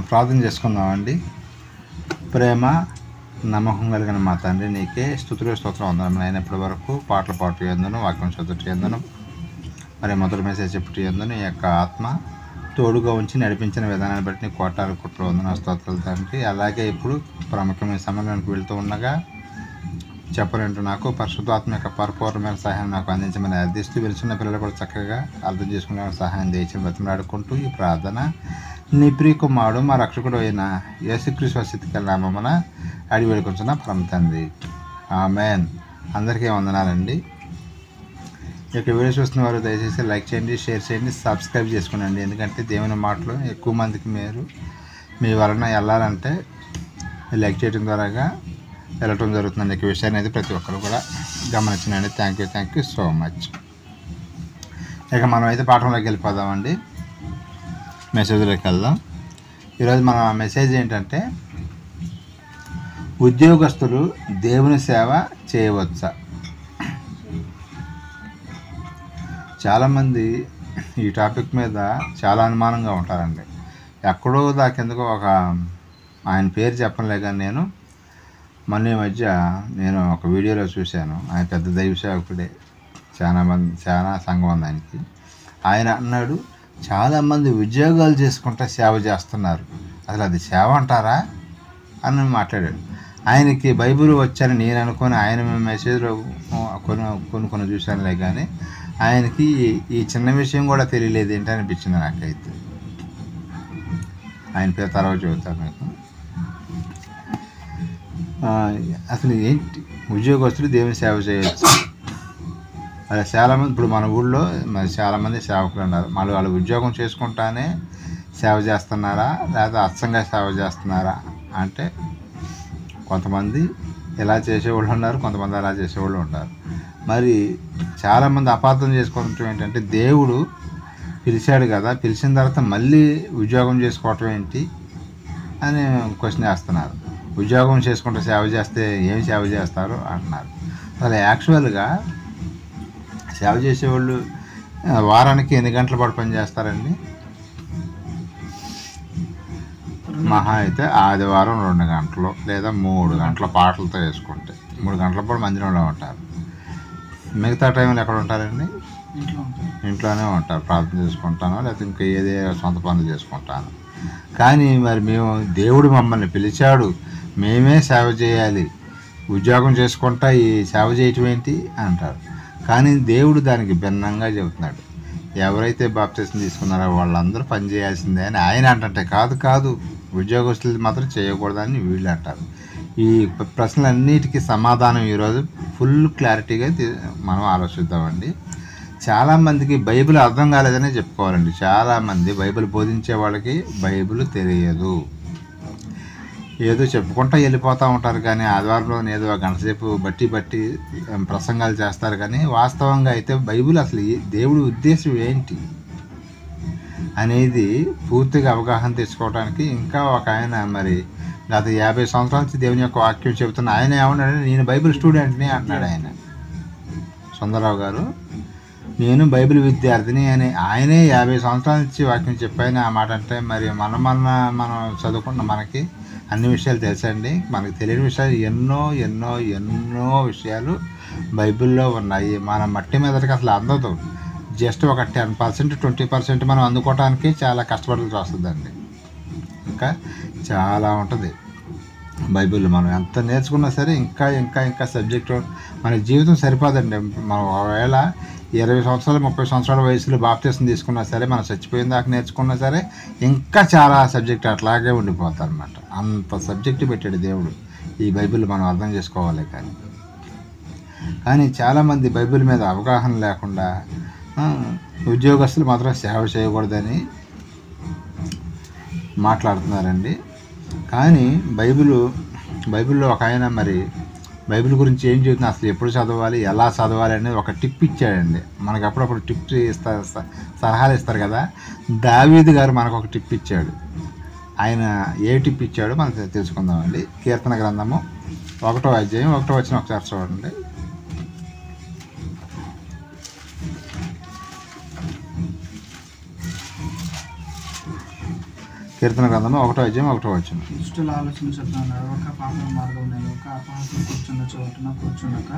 ప్రార్థన చేసుకుందామండి. ప్రేమ నమ్మకం కలిగిన మా తండ్రి, నీకే స్తుతులు స్తోత్రం వందనములు. అయినప్పటి వరకు పాటలు పాటు ఎందును, వాక్యం చదువుతూ ఎందును, మరి మొదటి మెసేజ్ చెప్పుతూ ఎందును, ఈ యొక్క ఆత్మ తోడుగా ఉంచి నడిపించిన విధానాన్ని బట్టి నీ కోటాలు కుట్లు వందన స్తోత్రాలు తండ్రి. అలాగే ఇప్పుడు ప్రాముఖ్యమైన సమయంలోకి వెళ్తూ ఉండగా చెప్పనంటూ నాకు పరిశుద్ధాత్మ యొక్క పరిపూర్ణమైన సహాయం నాకు అందించమని అర్థిస్తూ వెలుచున్న పిల్లలు కూడా చక్కగా అర్థం చేసుకునే సహాయం చేసి బతిమలాడుకుంటూ ఈ ప్రార్థన నీ ప్రియకుమారుడు మా రక్షకుడు అయిన యేసుక్రీస్తు స్థితికి నామమున అడిగి వేడుకొంచున్న పరమ తండ్రి, ఆమేన్. అందరికీ వందనాలండి. ఇక వీడియో చూస్తున్న వారు దయచేసి లైక్ చేయండి, షేర్ చేయండి, సబ్స్క్రైబ్ చేసుకోండి. ఎందుకంటే దేవుని మాటలు ఎక్కువ మందికి మీ వలన వెళ్ళాలంటే లైక్ చేయడం ద్వారాగా వెళ్ళటం జరుగుతుందండి. ఈ విషయాన్ని అయితే ప్రతి ఒక్కరు కూడా గమనించండి. Thank you so much. ఇక మనం అయితే పాఠంలోకి వెళ్ళిపోదామండి, మెసేజ్లోకి వెళ్దాం. ఈరోజు మన మెసేజ్ ఏంటంటే, ఉద్యోగస్తులు దేవుని సేవ చేయవచ్చా? చాలామంది ఈ టాపిక్ మీద చాలా అనుమానంగా ఉంటారండి. ఎక్కడో దాకెందుకో ఆయన పేరు చెప్పలే కానీ మొన్న ఈ మధ్య నేను ఒక వీడియోలో చూశాను. ఆయన పెద్ద దైవ సేవకుడే, చాలా సంఘం ఉంది ఆయనకి. ఆయన అన్నాడు, చాలామంది ఉద్యోగాలు చేసుకుంటే సేవ చేస్తున్నారు, అసలు అది సేవ అంటారా అని మాట్లాడాడు. ఆయనకి బైబిల్ వచ్చని నేను అనుకొని ఆయన మెసేజ్లో కొన్ని చూశానులే కానీ ఆయనకి ఈ చిన్న విషయం కూడా తెలియలేదు ఏంటి అనిపించింది నాకైతే. ఆయన పేరు తర్వాత చెబుతాను మీకు. అసలు ఏంటి ఉద్యోగస్తులు దేవుని సేవ చేయవచ్చు? అది చాలామంది ఇప్పుడు మన ఊళ్ళో మరి చాలామంది సేవకులు ఉన్నారు. వాళ్ళు ఉద్యోగం చేసుకుంటానే సేవ చేస్తున్నారా, లేదా అచ్చంగా సేవ చేస్తున్నారా అంటే కొంతమంది ఇలా చేసేవాళ్ళు ఉన్నారు, కొంతమంది అలా చేసేవాళ్ళు ఉంటారు. మరి చాలామంది అపార్థం చేసుకోవటం ఏంటంటే, దేవుడు పిలిచాడు కదా, పిలిచిన తర్వాత మళ్ళీ ఉద్యోగం చేసుకోవటం ఏంటి అని క్వశ్చన్ వేస్తున్నారు. ఉద్యోగం చేసుకుంటే సేవ చేస్తే ఏం సేవ చేస్తారు అంటున్నారు. అసలు యాక్చువల్గా సేవ చేసేవాళ్ళు వారానికి ఎన్ని గంటల పాటు పని చేస్తారండి? మహా అయితే ఆదివారం 2 గంటలు లేదా 3 గంటల పాటలతో వేసుకుంటే 3 గంటల పాటు మందిరంలో ఉంటారు. మిగతా టైంలో ఎక్కడ ఉంటారండి? ఇంట్లోనే ఉంటారు. ప్రార్థన చేసుకుంటాను, లేకపోతే ఇంకా ఏదే సొంత పనులు చేసుకుంటాను. కానీ మరి దేవుడు మమ్మల్ని పిలిచాడు, మేమే సేవ చేయాలి, ఉద్యోగం చేసుకుంటా ఈ సేవ చేయటం ఏంటి అంటారు. కానీ దేవుడు దానికి భిన్నంగా చెబుతున్నాడు. ఎవరైతే బాప్తిసం తీసుకున్నారో వాళ్ళందరూ పని చేయాల్సిందే అని ఆయన అంటే కాదు, ఉద్యోగస్తులు మాత్రం చేయకూడదని వీళ్ళు అంటారు. ఈ ప్రశ్నలన్నిటికీ సమాధానం ఈరోజు ఫుల్ క్లారిటీగా మనం ఆలోచిద్దామండి. చాలామందికి బైబిల్ అర్థం కాలేదనే చెప్పుకోవాలండి. చాలామంది బైబిల్ బోధించే వాళ్ళకి బైబిల్ తెలియదు, ఏదో చెప్పుకుంటూ వెళ్ళిపోతూ ఉంటారు. కానీ ఆదివారంలో ఏదో గంట సేపు బట్టి ప్రసంగాలు చేస్తారు. కానీ వాస్తవంగా అయితే బైబిల్ అసలు దేవుడి ఉద్దేశం ఏంటి అనేది పూర్తిగా అవగాహన తెచ్చుకోవడానికి ఇంకా ఒక ఆయన మరి గత 50 సంవత్సరాల నుంచి దేవుని యొక్క వాక్యం చెబుతున్న ఆయన ఏమన్నాడు, నేను బైబిల్ స్టూడెంట్ని అంటున్నాడు. సుందరరావు గారు, నేను బైబిల్ విద్యార్థిని అని ఆయనే 50 సంవత్సరాల నుంచి వాక్యం చెప్పాయని ఆ మాట అంటే, మరి మనం చదువుకున్న మనకి అన్ని విషయాలు తెలుసండి. మనకు తెలియని విషయాలు ఎన్నో విషయాలు బైబిల్లో ఉన్నాయి. మన మట్టి మీదకి అసలు అందదు. జస్ట్ ఒక 10%, 20% మనం అందుకోవడానికి చాలా కష్టపడాల్సి వస్తుందండి. ఇంకా చాలా ఉంటుంది బైబిల్. మనం ఎంత నేర్చుకున్నా సరే ఇంకా సబ్జెక్టు మన జీవితం సరిపోదండి. మనం ఒకవేళ 20 సంవత్సరాలు 30 సంవత్సరాల వయసులో బాప్తిసం తీసుకున్నా సరే, మనం చచ్చిపోయిన దాకా నేర్చుకున్నా సరే ఇంకా చాలా సబ్జెక్టు అట్లాగే ఉండిపోతారు అన్నమాట. అంత సబ్జెక్టు పెట్టాడు దేవుడు ఈ బైబిల్, మనం అర్థం చేసుకోవాలి. కానీ చాలామంది బైబిల్ మీద అవగాహన లేకుండా ఉద్యోగస్తులు మాత్రం సేవ చేయకూడదని మాట్లాడుతున్నారండి. కానీ బైబిల్లో ఒక ఆయన మరి బైబిల్ గురించి ఏం చెబుతున్నా, అసలు ఎప్పుడు చదవాలి, ఎలా చదవాలి అనేది ఒక టిప్ ఇచ్చాడండి. మనకు అప్పుడప్పుడు టిప్ సలహాలు ఇస్తారు కదా. దావీదు గారు మనకు ఒక టిప్ ఇచ్చాడు. ఆయన ఏ టిప్ ఇచ్చాడో మనం తెలుసుకుందామండి. కీర్తన గ్రంథము 1వ అధ్యాయం 1వ వచనం ఒకసారి చూడండి. కీర్తన గ్రంథము 1వ అధ్యాయం 1వ వచనం. దుష్టుల ఆలోచన చొప్పున నడవక, పాపల మార్గం నిలవక, అపహాస్యం కూర్చున్న చోటున కూర్చుండక,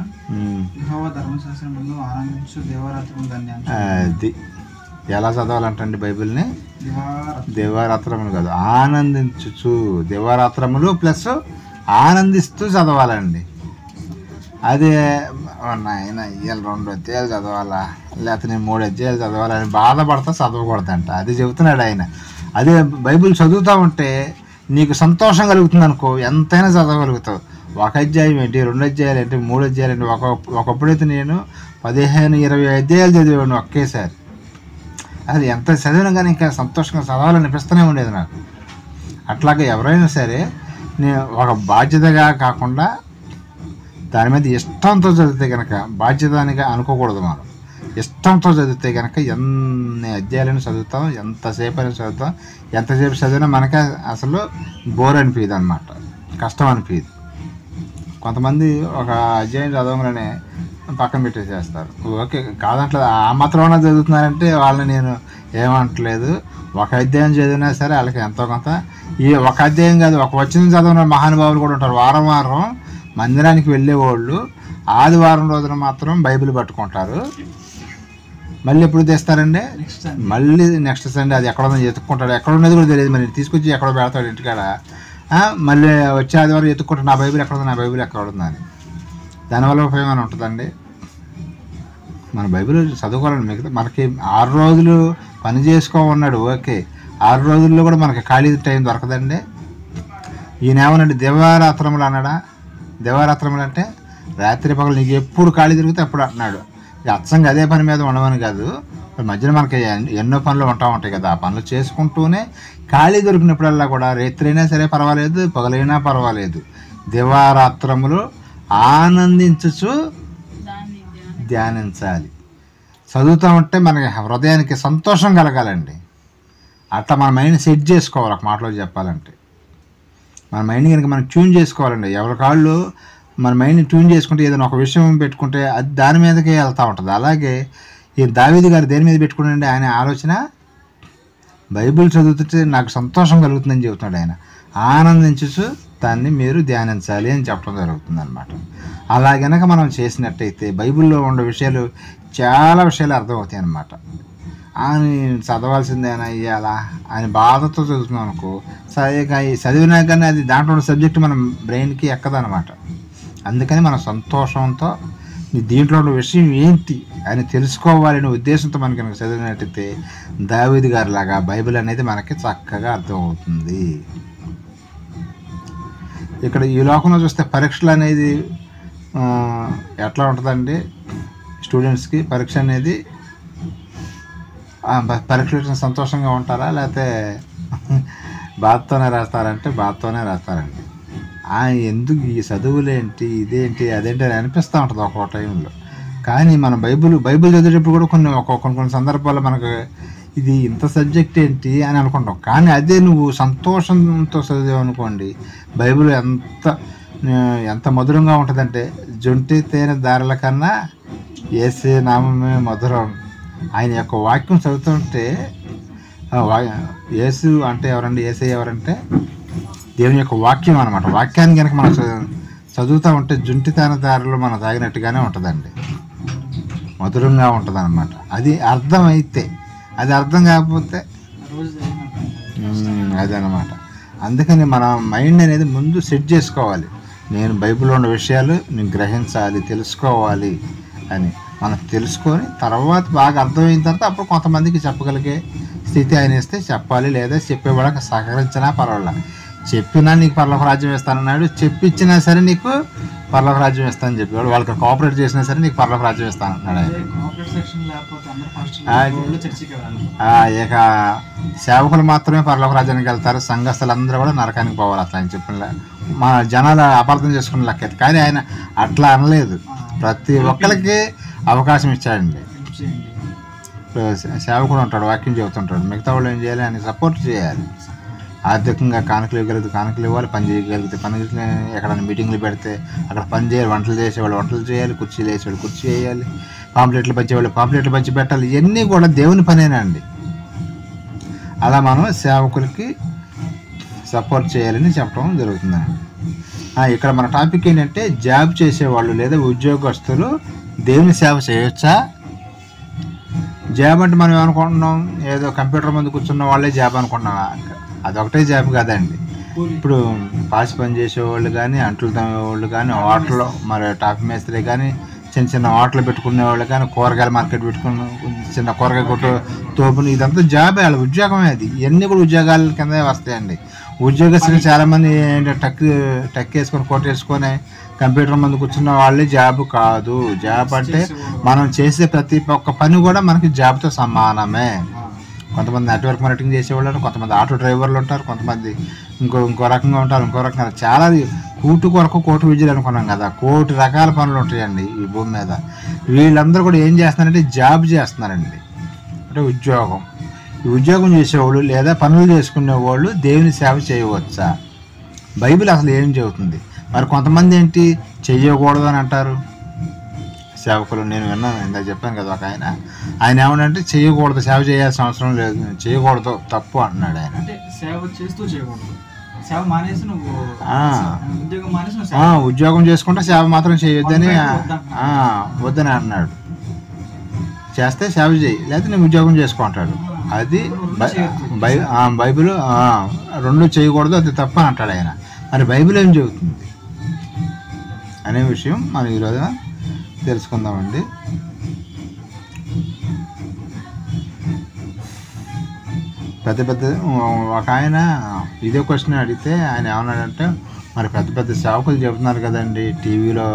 యెహోవా ధర్మశాస్త్రం ముందు ఆనందించు దివారాత్రములు ధన్యం. అది ఎలా చదవాలంటండి బైబిల్ని? దివారాత్రములు కాదు, ఆనందించుచు. దివారాత్రములు ప్లస్ ఆనందిస్తూ చదవాలండి. అదే నాయన ఇవాళ 2 అధ్యాయాలు చదవాలా, లేకపోతే నేను 3 అధ్యాయాలు చదవాలని బాధపడతా చదవకూడదంట. అది చెబుతున్నాడు ఆయన. అదే బైబిల్ చదువుతూ ఉంటే నీకు సంతోషం కలుగుతుంది అనుకో, ఎంతైనా చదవగలుగుతావు. 1 అధ్యాయం ఏంటి, 2 అధ్యాయాలు ఏంటి, 3 అధ్యాయాలు ఏంటి. ఒకప్పుడైతే నేను 15-20 అధ్యాయాలు చదివాను ఒకేసారి. అది ఎంత చదివినా కానీ ఇంకా సంతోషంగా చదవాలనిపిస్తూనే ఉండేది నాకు. అట్లాగే ఎవరైనా సరే నేను ఒక బాధ్యతగా కాకుండా దాని మీద ఇష్టంతో చదివితే కనుక, బాధ్యతగా అనుకోకూడదు. మనం ఇష్టంతో చదివితే కనుక ఎన్ని అధ్యాయాలను చదువుతాం, ఎంతసేపు అయినా చదువుతాం. ఎంతసేపు చదివినా మనకే అసలు బోర్ అనిపించదు అనమాట, కష్టం అనిపించదు. కొంతమంది ఒక అధ్యాయం చదవగానే పక్కన పెట్టేసేస్తారు. ఓకే కాదంటలేదు, ఆ మాత్రమే చదువుతున్నారంటే వాళ్ళని నేను ఏమంటలేదు. 1 అధ్యాయం చదివినా సరే వాళ్ళకి ఎంతో కొంత, ఈ 1 అధ్యాయం కాదు, 1 వచనం చదివిన మహానుభావులు కూడా ఉంటారు. వారం వారం మందిరానికి వెళ్ళేవాళ్ళు ఆదివారం రోజున మాత్రం బైబిల్ పట్టుకుంటారు. మళ్ళీ ఎప్పుడు తెస్తారండి? మళ్ళీ నెక్స్ట్ సండే అది ఎక్కడ ఉందని ఎత్తుక్కుంటాడు. ఎక్కడ ఉన్నది కూడా తెలియదు. మరి తీసుకొచ్చి ఎక్కడో పెడతాడు ఇంటికాడ. మళ్ళీ వచ్చే ఆదివారం ఎత్తుక్కుంటాడు, నా బైబిల్ ఎక్కడ ఉంది, నా బైబిల్ ఎక్కడ ఉందని. దానివల్ల ఉపయోగం ఉంటుందండి. మన బైబిల్ చదువుకోవాలండి. మిగతా మనకి 6 రోజులు పని చేసుకోమన్నాడు, ఓకే. 6 రోజుల్లో కూడా మనకి ఖాళీ టైం దొరకదండి. ఈయన ఏమన్నాడు? దివారాత్రములు అన్నాడా? దివారాత్రములు అంటే రాత్రి పగలు నీకు ఎప్పుడు ఖాళీ తిరిగితే అప్పుడు అంటున్నాడు. ఇక అచ్చంగా అదే పని మీద ఉండమని కాదు. మధ్యలో మనకి ఎన్నో పనులు ఉంటాయి కదా, ఆ పనులు చేసుకుంటూనే ఖాళీ దొరికినప్పుడల్లా కూడా రాత్రైనా సరే పర్వాలేదు, పగలైనా పర్వాలేదు, దివారాత్రములు ఆనందించుచు ధ్యానించాలి. చదువుతూ ఉంటే మనకి హృదయానికి సంతోషం కలగాలండి. అట్లా మన మైండ్ సెట్ చేసుకోవాలి. ఒక మాటలో చెప్పాలంటే మన మైండ్ కనుక మనం ట్యూన్ చేసుకోవాలండి. ఎవరి కాళ్ళు మన మైండ్ని ట్యూన్ చేసుకుంటే ఏదైనా ఒక విషయం పెట్టుకుంటే అది దాని మీదకే వెళ్తూ ఉంటుంది. అలాగే ఈ దావీదు గారు దేని మీద పెట్టుకున్నాడంటే ఆయన ఆలోచన బైబిల్ చదువుతుంటే నాకు సంతోషం కలుగుతుందని చెబుతున్నాడు ఆయన. ఆనందించు దాన్ని మీరు ధ్యానించాలి అని చెప్పడం జరుగుతుంది అనమాట. అలా కనుక మనం చేసినట్టయితే బైబిల్లో ఉండే విషయాలు చాలా విషయాలు అర్థమవుతాయి అన్నమాట. ఆయన చదవాల్సిందేనా ఇయ్యాలా అని బాధతో చదువుతున్నాం అనుకో, చదివినా కానీ అది దాంట్లో ఉన్న సబ్జెక్ట్ మన బ్రెయిన్కి ఎక్కదనమాట. అందుకని మనం సంతోషంతో దీంట్లో ఉన్న విషయం ఏంటి అని తెలుసుకోవాలనే ఉద్దేశంతో మనకి కనుక చదివినట్టయితే దావీదు గారి లాగా బైబిల్ అనేది మనకి చక్కగా అర్థమవుతుంది. ఇక్కడ ఈ లోకంలో చూస్తే పరీక్షలు అనేది ఎట్లా ఉంటుందండి? స్టూడెంట్స్కి పరీక్ష అనేది పరీక్షలు సంతోషంగా ఉంటారా, లేకపోతే బాధతోనే రాస్తారంటే బాధతోనే రాస్తారండి. ఎందుకు ఈ చదువులేంటి, ఇదేంటి, అదేంటి అని అనిపిస్తూ ఉంటుంది ఒక్కో టైంలో. కానీ మనం బైబిల్ చదివేటప్పుడు కూడా కొన్ని సందర్భాల్లో మనకు ఇది ఇంత సబ్జెక్ట్ ఏంటి అని అనుకుంటాం. కానీ అదే నువ్వు సంతోషంతో చదివావు అనుకోండి, బైబిల్ ఎంత మధురంగా ఉంటుందంటే జొంటి తేనె దారుల కన్నా యేసే నామమే మధురం. ఆయన యొక్క వాక్యం చదువుతుంటే, యేసు అంటే ఎవరండి? యేసే ఎవరంటే దేవుని యొక్క వాక్యం అనమాట. వాక్యాన్ని కనుక మనం చదువుతూ ఉంటే జుంటి తేనెదారులు మనం తాగినట్టుగానే ఉంటుందండి, మధురంగా ఉంటుంది అనమాట. అది అర్థమైతే, అది అర్థం కాకపోతే అదనమాట. అందుకని మన మైండ్ అనేది ముందు సెట్ చేసుకోవాలి. నేను బైబిల్లో ఉన్న విషయాలు నేను గ్రహించాలి, తెలుసుకోవాలి అని మనం తెలుసుకొని తర్వాత బాగా అర్థమైన తర్వాత అప్పుడు కొంతమందికి చెప్పగలిగే స్థితి ఆయన ఇస్తే చెప్పాలి, లేదా చెప్పేవాళ్ళకి సహకరించినా పర్వాలేదు. చెప్పినా నీకు పర్లోక రాజ్యం ఇస్తానన్నాడు, చెప్పించినా సరే నీకు పర్లోక రాజ్యం ఇస్తానని చెప్పేవాడు. వాళ్ళకి కోఆపరేట్ చేసినా సరే నీకు పర్లోక రాజ్యం ఇస్తానన్నాడు ఆయన. ఇక సేవకులు మాత్రమే పర్లోక రాజ్యానికి వెళ్తారు, సంఘస్థులు అందరూ కూడా నరకానికి పోవాలి అట్లా అని చెప్పిన మన జనాలు అపార్థం చేసుకునే లెక్క. కానీ ఆయన అట్లా అనలేదు, ప్రతి ఒక్కరికి అవకాశం ఇచ్చాడండి. సేవకుడు ఉంటాడు, వాక్యం చెబుతుంటాడు, మిగతా వాళ్ళు ఏం చేయాలి, ఆయన సపోర్ట్ చేయాలి. ఆర్థికంగా కానుకలు ఇవ్వగలిగితే కానుకలు ఇవ్వాలి, పని చేయగలిగితే పని, ఎక్కడైనా మీటింగ్లు పెడితే అక్కడ పని చేయాలి, వంటలు చేసేవాళ్ళు వంటలు చేయాలి, కుర్చీలు వేసేవాళ్ళు కుర్చీ వేయాలి, పాంప్లెట్లు పంచేవాళ్ళు పాంప్లెట్లు పంచి పెట్టాలి. ఇవన్నీ కూడా దేవుని పనేనా అండి. అలా మనం సేవకులకి సపోర్ట్ చేయాలని చెప్పడం జరుగుతుందండి. ఇక్కడ మన టాపిక్ ఏంటంటే జాబ్ చేసేవాళ్ళు లేదా ఉద్యోగస్తులు దేవుని సేవ చేయొచ్చా? జాబ్ అంటే మనం ఏమనుకుంటున్నాం, ఏదో కంప్యూటర్ ముందు కూర్చున్న వాళ్ళే జాబ్ అనుకుంటున్నాం. అదొకటే జాబ్ కాదండి. ఇప్పుడు పాసి పని చేసేవాళ్ళు కానీ, అంట్లు తమ్మేవాళ్ళు కానీ, హోటల్లో మరి టాప్ మేస్త్రి కానీ, చిన్న చిన్న హోటల్ పెట్టుకునే వాళ్ళు కానీ, కూరగాయల మార్కెట్ పెట్టుకున్న చిన్న కూరగాయ కొట్టు తోపుని, ఇదంతా జాబే, వాళ్ళ ఉద్యోగమే. అది ఇవన్నీ కూడా ఉద్యోగాల కిందే వస్తాయండి. ఉద్యోగస్తులు చాలామంది టక్ వేసుకొని కోట్ వేసుకొని కంప్యూటర్ ముందు కూర్చున్న వాళ్ళే జాబ్ కాదు. జాబ్ అంటే మనం చేసే ప్రతి ఒక్క పని కూడా మనకి జాబ్తో సమానమే. కొంతమంది నెట్వర్క్ మార్కెటింగ్ చేసేవాళ్ళు, కొంతమంది ఆటో డ్రైవర్లు ఉంటారు, కొంతమంది ఇంకో రకంగా ఉంటారు, ఇంకో రకంగా. చాలా కోటి విద్యలు అనుకున్నాం కదా, కోటి రకాల పనులు ఉంటాయండి ఈ భూమి మీద. వీళ్ళందరూ కూడా ఏం చేస్తున్నారంటే జాబ్ చేస్తున్నారండి, అంటే ఉద్యోగం. ఈ ఉద్యోగం చేసేవాళ్ళు లేదా పనులు చేసుకునే వాళ్ళు దేవుని సేవ చేయవచ్చా? బైబిల్ అసలు ఏం చెబుతుంది? మరి కొంతమంది ఏంటి చెయ్యకూడదు అని అంటారు సేవకులు. నేను విన్నాను, ఇందాక చెప్పాను కదా, ఒక ఆయన ఏమనంటే చేయకూడదు, సేవ చేయాల్సిన అవసరం లేదు, చేయకూడదు, తప్పు అంటున్నాడు ఆయన. ఉద్యోగం చేసుకుంటే సేవ మాత్రం చేయొద్దని వద్దని అన్నాడు. చేస్తే సేవ చేయి, లేకపోతే నేను ఉద్యోగం చేసుకుంటాడు. అది బైబిల్ రెండు చేయకూడదు, అది తప్పు అని అంటాడు ఆయన. మరి బైబిల్ ఏం చెబుతుంది అనే విషయం మనం ఈరోజు తెలుసుకుందామండి. పెద్ద ఒక ఆయన ఇదే క్వశ్చన్ అడిగితే ఆయన ఏమన్నాడంటే, మరి పెద్ద సేవకులు చెబుతున్నారు కదండి, టీవీలో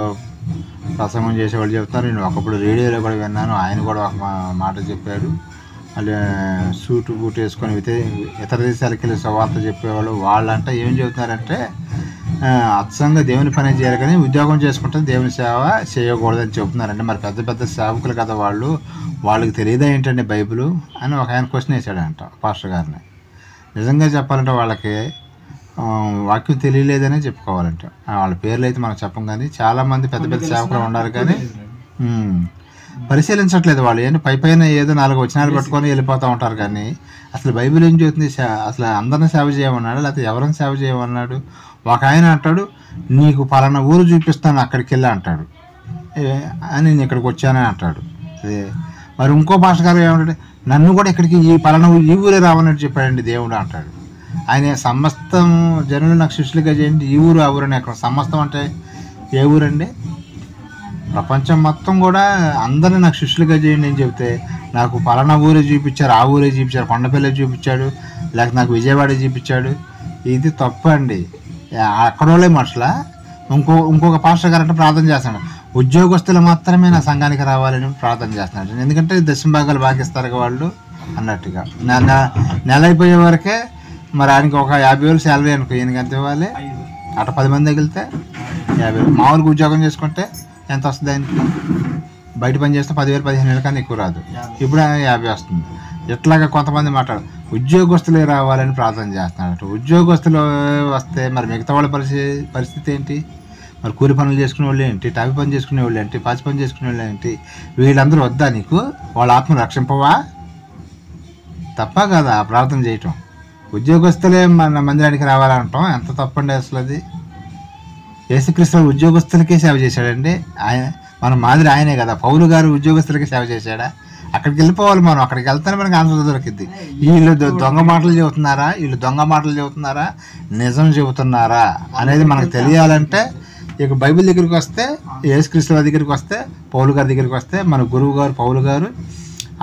ప్రసంగం చేసేవాళ్ళు చెబుతున్నారు, నేను ఒకప్పుడు రేడియోలో కూడా విన్నాను, ఆయన కూడా ఒక మాట చెప్పాడు. మళ్ళీ సూటు బూట్ వేసుకొని ఇతర దేశాలకు వెళ్ళి సువార్త చెప్పేవాళ్ళు వాళ్ళంటే ఏం చెబుతున్నారంటే, అచ్చంగా దేవుని పని చేయాలి కానీ ఉద్యోగం చేసుకుంటే దేవుని సేవ చేయకూడదని చెబుతున్నారంటే, మరి పెద్ద సేవకులు కదా వాళ్ళకి తెలియదా ఏంటండి బైబిల్ అని ఒక ఆయన క్వశ్చన్ వేసాడంట పాస్టర్ గారిని. నిజంగా చెప్పాలంటే వాళ్ళకి వాక్యం తెలియలేదనే చెప్పుకోవాలంటే. వాళ్ళ పేర్లు అయితే మనం చెప్పం, కానీ చాలామంది పెద్ద సేవకులు ఉన్నారు కానీ పరిశీలించట్లేదు. వాళ్ళు ఏంటి పైన ఏదో 4 వచనాలు పట్టుకొని వెళ్ళిపోతూ ఉంటారు, కానీ అసలు బైబిల్ ఏం చెబుతుంది? అసలు అందరిని సేవ చేయమన్నాడు, లేకపోతే ఎవరిని సేవ చేయమన్నాడు? ఒక ఆయన అంటాడు, నీకు పలానా ఊరు చూపిస్తాను, అక్కడికి వెళ్ళి అంటాడు అని, నేను ఇక్కడికి వచ్చానని అంటాడు. మరి ఇంకో భాష గారు ఏమంటాడు, నన్ను కూడా ఇక్కడికి పలానా ఈ ఊరే రావన్నట్టు చెప్పాడండి దేవుడు అంటాడు. ఆయన సమస్తం జనులు నాకు శిష్యులుగా చేయండి, ఈ ఊరు ఆ ఊరు అని. ఎక్కడ సమస్తం అంటే ఏ ఊరండి? ప్రపంచం మొత్తం కూడా అందరినీ నాకు శిష్యులుగా చేయండి అని చెబితే, నాకు పలానా ఊరే చూపించారు, ఆ ఊరే చూపించారు, కొండపల్లి చూపించాడు, లేకపోతే నాకు విజయవాడ చూపించాడు. ఇది తప్పు అండి. అక్కడోళ్ళే మనుషుల. ఇంకొక పాస్టర్ గారు అంటే ప్రార్థన చేస్తాడు, ఉద్యోగస్తులు మాత్రమే నా సంఘానికి రావాలని ప్రార్థన చేస్తున్నాడు. ఎందుకంటే దశమ భాగాలు భాగిస్తారు వాళ్ళు అన్నట్టుగా. నెల అయిపోయే వరకే మరి ఆయనకి ఒక 50,000 శాలరీ అనుకో, ఈయనకి ఎంత ఇవ్వాలి? అటు 10 మంది తగిలితే 50,000. మామూలుగా ఉద్యోగం చేసుకుంటే ఎంత వస్తుంది ఆయనకి? బయట పని చేస్తే 10,000 15,000 కన్నా ఎక్కువ రాదు. ఇప్పుడు 50 వస్తుంది. ఇట్లాగా కొంతమంది మాట్లాడు ఉద్యోగస్తులే రావాలని ప్రార్థన చేస్తున్నాడు. ఉద్యోగస్తులు వస్తే మరి మిగతా వాళ్ళ పరిస్థితి ఏంటి? మరి కూలి పనులు చేసుకునే వాళ్ళు ఏంటి? టాపి పని చేసుకునే వాళ్ళు ఏంటి? పాచి పని చేసుకునే వాళ్ళు ఏంటి? వీళ్ళందరూ వద్దా నీకు? వాళ్ళ ఆత్మను రక్షింపవా? తప్ప కదా ప్రార్థన చేయటం? ఉద్యోగస్తులే మన మందిరానికి రావాలంటాం ఎంత తప్పండి అసలు అది. యేసుక్రీస్తు ఉద్యోగస్తులకే సేవ చేశాడండి ఆయన. మన మాదిరి ఆయనే కదా. పౌలు గారు ఉద్యోగస్తులకే సేవ చేశాడా? అక్కడికి వెళ్ళిపోవాలి మనం. అక్కడికి వెళ్తేనే మనకి ఆన్సర్ దొరికింది. వీళ్ళు దొంగ మాటలు చెబుతున్నారా, నిజం చెబుతున్నారా అనేది మనకు తెలియాలంటే ఇక బైబిల్ దగ్గరికి వస్తే, యేసుక్రీస్తు దగ్గరికి వస్తే, పౌలు గారి దగ్గరికి వస్తే, మన గురువు గారు పౌలు గారు,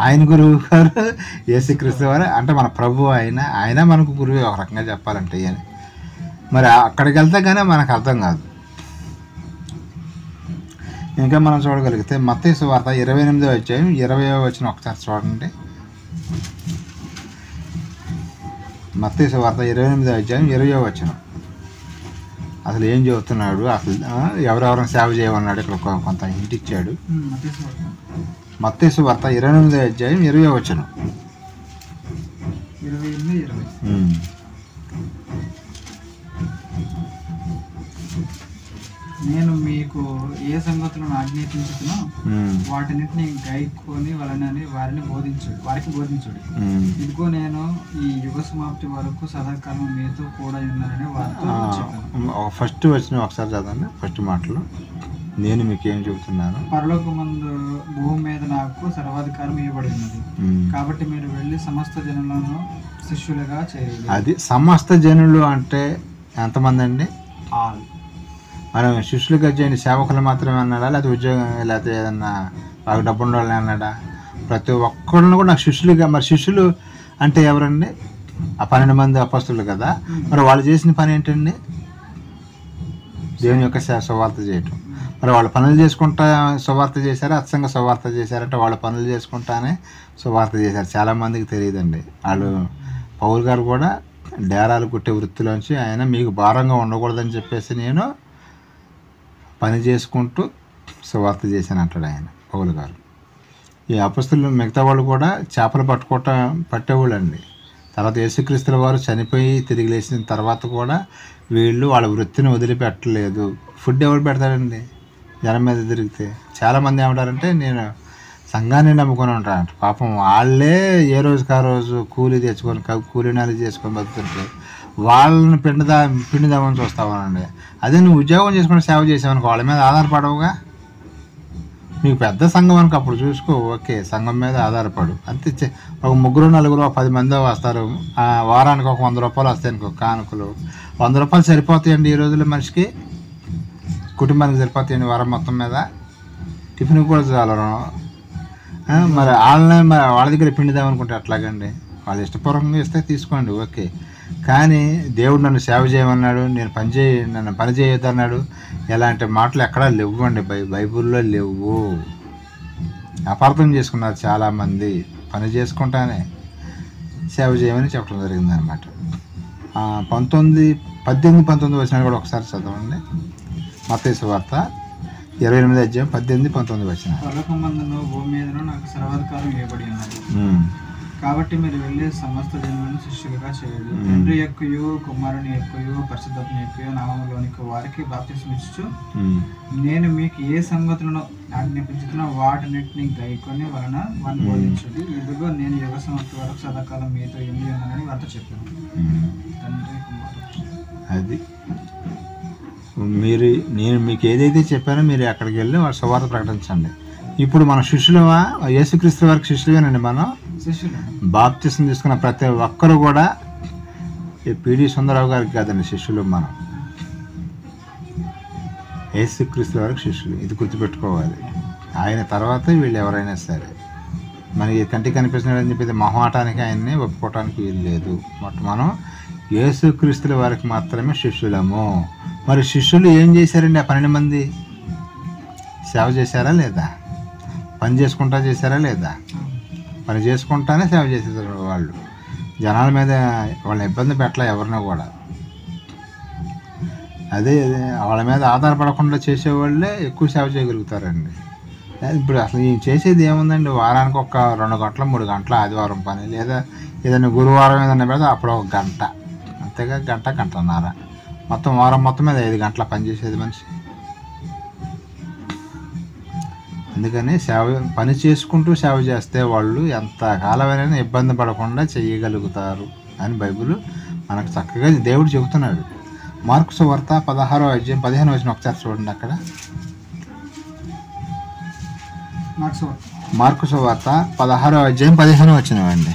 ఆయన గురువు గారు యేసుక్రీస్తు వారు, అంటే మన ప్రభు ఆయన మనకు గురువే ఒక రకంగా చెప్పాలంటే. అని మరి అక్కడికి వెళ్తే కానీ మనకు అర్థం కాదు. ఇంకా మనం చూడగలిగితే మత్తయి సువార్త 28వ అధ్యాయం 20వ వచనం ఒకసారి చూడండి. మత్తయి సువార్త 28వ అధ్యాయం 20వ వచనం అసలు ఏం చెబుతున్నాడు? అసలు ఎవరెవరిని సేవ చేయమన్నాడు? ఇక్కడ కొంత హింట్ ఇచ్చాడు. మత్తయి సువార్త 28వ అధ్యాయం 20వ వచనం. నేను మీకు ఏ సంగతులను ఆజ్ఞాపించుతునో వాటిన్నిటిని గైకొని వలనని వారికి బోధించుడి. ఇదిగో నేను ఈ యుగ సమాప్తి వరకు సదాకాలం మీతో కూడా ఉన్నానని వారితో చెప్పాను. ఫస్ట్ వచ్చిన ఒకసారి చదవండి. ఫస్ట్ మాటలు నేను మీకు ఏం చెబుతున్నాను. పరలోకమందు భూమి మీద నాకు సర్వాధికారం ఇవ్వబడి ఉన్నది, కాబట్టి మీరు వెళ్ళి సమస్త జనులను శిష్యులుగా చేయాలి. అది సమస్త జనులు అంటే ఎంతమంది అండి? ఆల్. మనం శిష్యులుగా చేయండి సేవకులు మాత్రమే అన్నాడా, లేకపోతే ఉద్యోగం లేకపోతే ఏదన్నా బాగా డబ్బు ఉండాలని అన్నాడా? ప్రతి ఒక్కరిని కూడా నాకు శిష్యులుగా. మరి శిష్యులు అంటే ఎవరండి? ఆ 12 మంది అపొస్తలులు కదా. మరి వాళ్ళు చేసిన పని ఏంటండి? దేవుని యొక్క సువార్త చేయటం. మరి వాళ్ళు పనులు చేసుకుంటా సువార్త చేశారు, అచ్చంగా సువార్త చేశారంటే వాళ్ళ పనులు చేసుకుంటానే సువార్త చేశారు. చాలామందికి తెలియదండి. వాళ్ళు పౌలు గారు కూడా డేరాలు కుట్టే వృత్తిలోంచి ఆయన మీకు భారంగా ఉండకూడదని చెప్పేసి నేను పని చేసుకుంటూ సువార్త చేశాను అంటాడు ఆయన పౌలు గారు. ఈ అపొస్తలులు మిగతా వాళ్ళు కూడా చేపలు పట్టేవాళ్ళు అండి. తర్వాత యేసుక్రీస్తుల వారు చనిపోయి తిరిగి లేచిన తర్వాత కూడా వీళ్ళు వాళ్ళ వృత్తిని వదిలిపెట్టలేదు. ఫుడ్ ఎవరు పెడతాడండి జనం మీద తిరిగితే? చాలామంది ఏమంటారంటే నేను సంఘాన్ని నమ్ముకొని ఉంటారంట. పాపం వాళ్ళే ఏ రోజుకి ఆ రోజు కూలీ తెచ్చుకొని కూలీనాలు చేసుకొని బతుకుతుంటే వాళ్ళని పిండిదామని చూస్తామనండి. అదే నువ్వు ఉద్యోగం చేసుకుని సేవ చేసావనుకో వాళ్ళ మీద ఆధారపడవుగా. నీకు పెద్ద సంఘం అనుకో అప్పుడు చూసుకో, ఓకే సంఘం మీద ఆధారపడు అంతే. ఒక 3-4 10 మంది వస్తారు, వారానికి ఒక 100 రూపాయలు వస్తాయి అనుకో కానుకలు. 100 రూపాయలు సరిపోతాయండి ఈ రోజుల్లో మనిషికి, కుటుంబానికి సరిపోతాయండి వారం మొత్తం మీద. టిఫిన్కి కూడా చాలరు. మరి వాళ్ళ దగ్గర పిండిదామనుకుంటే ఎట్లాగండి? వాళ్ళు ఇష్టపూర్వకంగా ఇస్తే తీసుకోండి, ఓకే. కానీ దేవుడు నన్ను సేవ చేయమన్నాడు, నన్ను పని చేయొద్దు అన్నాడు. ఎలాంటి మాటలు ఎక్కడా లేవు అండి, బైబిల్లో లేవు. అపార్థం చేసుకున్నారు చాలామంది. పని చేసుకుంటానే సేవ చేయమని చెప్పడం జరిగింది అనమాట. 18-19 వచనాలు కూడా ఒకసారి చదవండి. మత్తయి సువార్త 28 అధ్యాయం 18-19 వచనాలు. పరలోకమందును భూమి మీదను నాకు సర్వాధికారం ఇవ్వబడి ఉన్నది, కాబట్టి మీరు వెళ్ళి సమస్త జనులను శిష్యులుగా చేయండి. తండ్రి యొక్కయు కుమారుని యొక్కయు పరిశుద్ధాత్మ యొక్కయు నామములోనికి వారికి బాప్తిస్మం ఇచ్చుచు నేను మీకు ఏ సంగతులను ఆజ్ఞాపించుతున్నా వాటిన్నిటిని గైకొని వలన వారిని బోధించండి. ఇదిగో నేను యుగ సమాప్తి వరకు సదాకాలం మీతో ఉండి ఉన్నానని వారితో చెప్పాను. తండ్రి కుమారుడు అది నేను మీకు ఏదైతే చెప్పానో మీరు అక్కడికి వెళ్ళి వాళ్ళ సువార్త ప్రకటించండి. ఇప్పుడు మన శిష్యులమా? యేసుక్రీస్తు వారికి శిష్యులేనండి. మనం బాప్తిసం తీసుకున్న ప్రతి ఒక్కరు కూడా పిడి సుందరరావు గారికి కాదండి శిష్యులు, మనం యేసుక్రీస్తు వారికి శిష్యులు. ఇది గుర్తుపెట్టుకోవాలి. ఆయన తర్వాత వీళ్ళు ఎవరైనా సరే మనకి కంటికి కనిపిస్తున్నాడని చెప్పేది మొహమాటానికి ఆయన్ని ఒప్పుకోవటానికి వీలు లేదు. మనం యేసుక్రీస్తుల వారికి మాత్రమే శిష్యులము. మరి శిష్యులు ఏం చేశారండి? ఆ 12 మంది సేవ చేశారా లేదా? పని చేసుకుంటా చేశారా లేదా? పని చేసుకుంటానే సేవ చేసేసారు వాళ్ళు. జనాల మీద వాళ్ళని ఇబ్బంది పెట్టలే ఎవరిని కూడా. అదే వాళ్ళ మీద ఆధారపడకుండా చేసేవాళ్ళే ఎక్కువ సేవ చేయగలుగుతారండి. ఇప్పుడు అసలు ఈ చేసేది ఏముందండి? వారానికి ఒక 2 గంటలు 3 గంటల ఆదివారం పని, లేదా ఏదైనా గురువారం ఏదైనా పెడితే అప్పుడు 1 గంట, అంతేగా గంటన్నర. మొత్తం వారం మొత్తం మీద 5 గంటల పని చేసేది మనిషి. అందుకని పని చేసుకుంటూ సేవ చేస్తే వాళ్ళు ఎంత కాలమైనా ఇబ్బంది పడకుండా చేయగలుగుతారు అని బైబిల్ మనకు చక్కగా దేవుడు చెబుతున్నాడు. మార్కు సువార్త 16వ అధ్యాయం 15 వచనం ఒకసారి చూడండి. అక్కడ మార్కు సువార్త 16వ అధ్యాయం 15 వచనం అండి.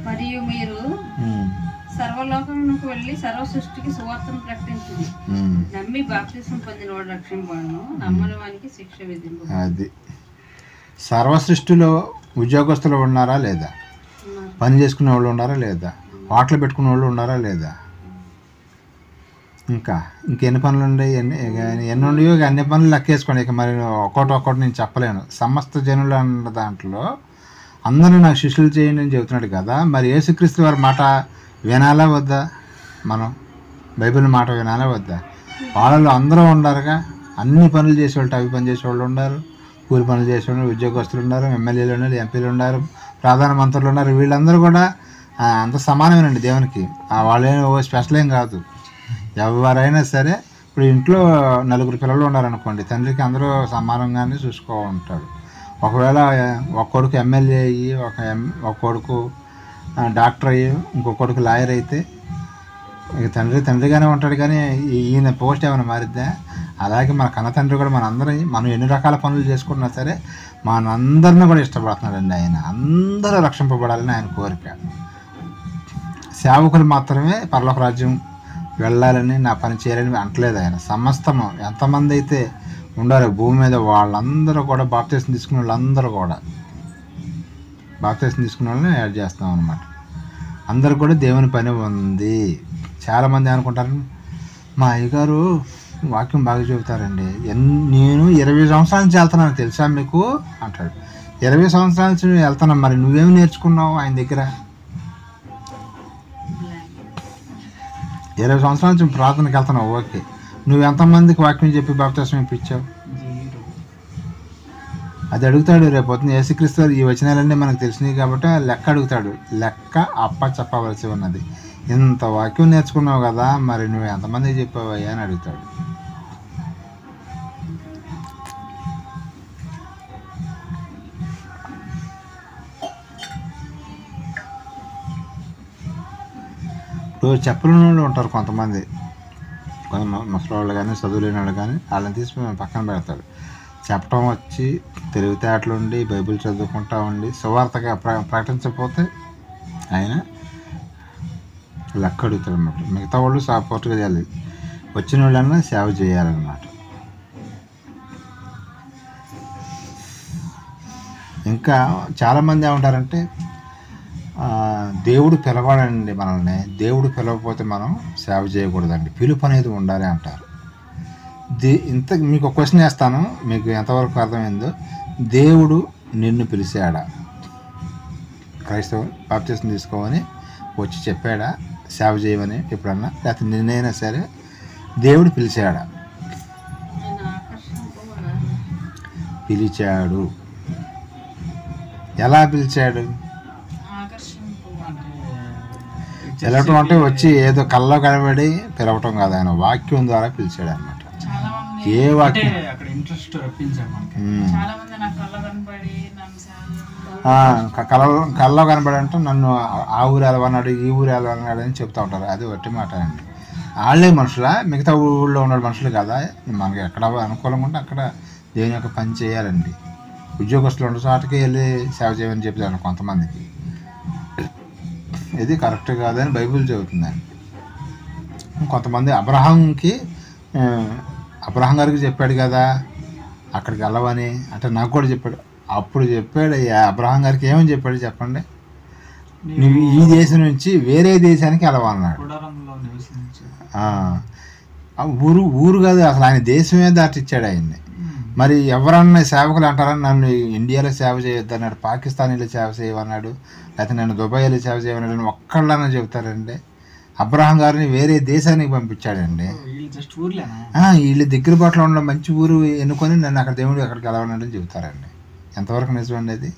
మరియు మీరు సర్వలోకమునకు వెళ్ళి సర్వ సృష్టికి సువార్తను ప్రకటించింది. నమ్మి బాప్తిసం పొందిన వాడు రక్షింపబడును, నమ్మని వానికి శిక్ష విధింపబడును. అది సర్వ సృష్టిలో ఉద్యోగస్తులు ఉన్నారా లేదా? పని చేసుకునే వాళ్ళు ఉన్నారా లేదా? వాటలు పెట్టుకునే వాళ్ళు ఉన్నారా లేదా? ఇంకెన్ని పనులు ఉన్నాయి? ఎన్ని ఉన్నాయో అన్ని పనులు లెక్కేసుకోండి. ఇక మరి ఒక్కొక్కటి నేను చెప్పలేను. సమస్త జనులు అన్న దాంట్లో అందరూ నాకు శిష్యులు చేయండి అని చెబుతున్నాడు కదా. మరి యేసుక్రీస్తు వారి మాట వినాలా వద్దా? మనం బైబిల్ మాట వినాలా వద్దా? వాళ్ళలో అందరూ ఉండారుగా. అన్ని పనులు చేసేవాళ్ళు, అవి పని చేసేవాళ్ళు ఉన్నారు, కూలి పనులు చేసేవాళ్ళు, ఉద్యోగస్తులు ఉన్నారు, ఎమ్మెల్యేలు ఉన్నారు, ఎంపీలు ఉన్నారు, ప్రధానమంత్రులు ఉన్నారు. వీళ్ళందరూ కూడా అంత సమానమేనండి దేవునికి. వాళ్ళే స్పెషల్ ఏం కాదు. ఎవరైనా సరే ఇప్పుడు ఇంట్లో 4 పిల్లలు ఉన్నారనుకోండి, తండ్రికి అందరూ సమానంగానే చూసుకో ఉంటాడు. ఒకవేళ ఒక కొడుకు ఎమ్మెల్యే అయ్యి ఒక కొడుకు డాక్టర్ అయ్యి ఇంకో కొడుకు లాయర్ అయితే ఇక తండ్రిగానే ఉంటాడు. కానీ ఈయన పోస్ట్ ఏమైనా మారిద్దా? అలాగే మన కన్న తండ్రి కూడా మనం ఎన్ని రకాల పనులు చేసుకున్నా సరే మనందరినీ కూడా ఇష్టపడుతున్నాడండి ఆయన. అందరూ రక్షింపబడాలని ఆయన కోరిక. సేవకులు మాత్రమే పరలోక రాజ్యం వెళ్ళాలని, నా పని చేయాలని అంటలేదు ఆయన. సమస్తము ఎంతమంది అయితే ఉండారో భూమి మీద వాళ్ళందరూ కూడా బాప్తిసం తీసుకునే వాళ్ళందరూ కూడా బాప్తిసం తీసుకునే వాళ్ళని యాడ్ చేస్తాం అన్నమాట. అందరూ కూడా దేవుని పని ఉంది. చాలామంది అనుకుంటారు మా అయ్యగారు వాక్యం బాగా చెబుతారండి, నేను 20 సంవత్సరాల నుంచి వెళ్తున్నాను తెలుసా మీకు అంటాడు. 20 సంవత్సరాల నుంచి వెళ్తున్నాను, మరి నువ్వేమి నేర్చుకున్నావు ఆయన దగ్గర? 20 సంవత్సరాల నుంచి ప్రార్థనకి వెళ్తున్నావు, ఓకే. నువ్వు ఎంతమందికి వాక్యం చెప్పి బాప్తిసం ఇప్పించావు? అది అడుగుతాడు రేపు పొద్దున్న యేసుక్రీస్తు. ఈ వచనాలన్నీ మనకు తెలిసినాయి కాబట్టి లెక్క అడుగుతాడు. లెక్క చెప్పవలసి ఉన్నది. ఇంత వాక్యం నేర్చుకున్నావు కదా, మరి నువ్వు ఎంతమందికి చెప్పావయ్యా అని అడుగుతాడు. ఇప్పుడు చెప్పలేని వాళ్ళు ఉంటారు కొంతమంది ముసలి వాళ్ళు కానీ చదువులేని వాళ్ళు కానీ, వాళ్ళని తీసుకుని పక్కన పెడతాడు. చెప్పటం వచ్చి తెలివితేటలుండి బైబిల్ చదువుకుంటా ఉండి సువార్తగా ప్రకటించకపోతే ఆయన లెక్క అడుగుతాడు అన్నమాట. మిగతా వాళ్ళు సపోర్ట్గా చేయాలి, వచ్చిన వాళ్ళన్నా సేవ చేయాలన్నమాట. ఇంకా చాలామంది ఏమంటారంటే దేవుడు పిలవాడండి మనల్ని, దేవుడు పిలవకపోతే మనం సేవ చేయకూడదండి, పిలుపు అనేది ఉండాలి అంటారు. ఇంత మీకు ఒక క్వశ్చన్ వేస్తాను, మీకు ఎంతవరకు అర్థమైందో. దేవుడు నిన్ను పిలిచాడా? క్రైస్తవ బాప్తిసం తీసుకోమని వచ్చి చెప్పాడా సేవ చేయమని ఎప్పుడన్నా? లేకపోతే నిన్నైనా సరే దేవుడు పిలిచాడా? పిలిచాడు. ఎలా పిలిచాడు? పిలవటం అంటే వచ్చి ఏదో కల్లో కనబడి పిలవటం కాదు, ఆయన వాక్యం ద్వారా పిలిచాడు అన్నమాట. ఏ వాక్యం? కల్లో కనబడి అంటే నన్ను ఆ ఊరు వెళ్ళవన్నాడు, ఈ ఊరు వెళ్ళవన్నాడు అని చెప్తూ ఉంటారు. అది వట్టి మాట అండి. వాళ్ళే మనుషులా? మిగతా ఊళ్ళో ఉన్న మనుషులు కదా. మనకి ఎక్కడ అనుకూలంగా ఉంటే అక్కడ దేవుని యొక్క పని చేయాలండి. ఉద్యోగస్తులు ఉండే చోటకి వెళ్ళి సేవ చేయమని చెప్తాను కొంతమందికి. ఇది కరెక్ట్ కాదని బైబిల్ చెబుతుందండి. కొంతమంది అబ్రహాం గారికి చెప్పాడు కదా అక్కడికి వెళ్ళవని, అంటే నాకు కూడా చెప్పాడు. అప్పుడు చెప్పాడు అబ్రహాం గారికి ఏమని చెప్పాడు చెప్పండి? నువ్వు ఈ దేశం నుంచి వేరే దేశానికి వెళ్ళవన్నాడు. ఊరు కాదు అసలు, ఆయన దేశమే దాటిచ్చాడు ఆయన్ని. మరి ఎవరన్నా సేవకులు అంటారని నన్ను ఇండియాలో సేవ చేయొద్దు అన్నాడు, పాకిస్తానీలో సేవ చేయమన్నాడు, లేకపోతే నన్ను దుబాయ్లో సేవ చేయమన్నాడు ఒక్కళ్ళన్నా చెబుతారండి. అబ్రహాం గారిని వేరే దేశానికి పంపించాడండి. వీళ్ళు దగ్గర బాటలో ఉన్న మంచి ఊరు ఎన్నుకొని నన్ను అక్కడ దేవుడు అక్కడికి వెళ్ళవన్నాడని చెబుతారండి. ఎంతవరకు నిజమండి అది?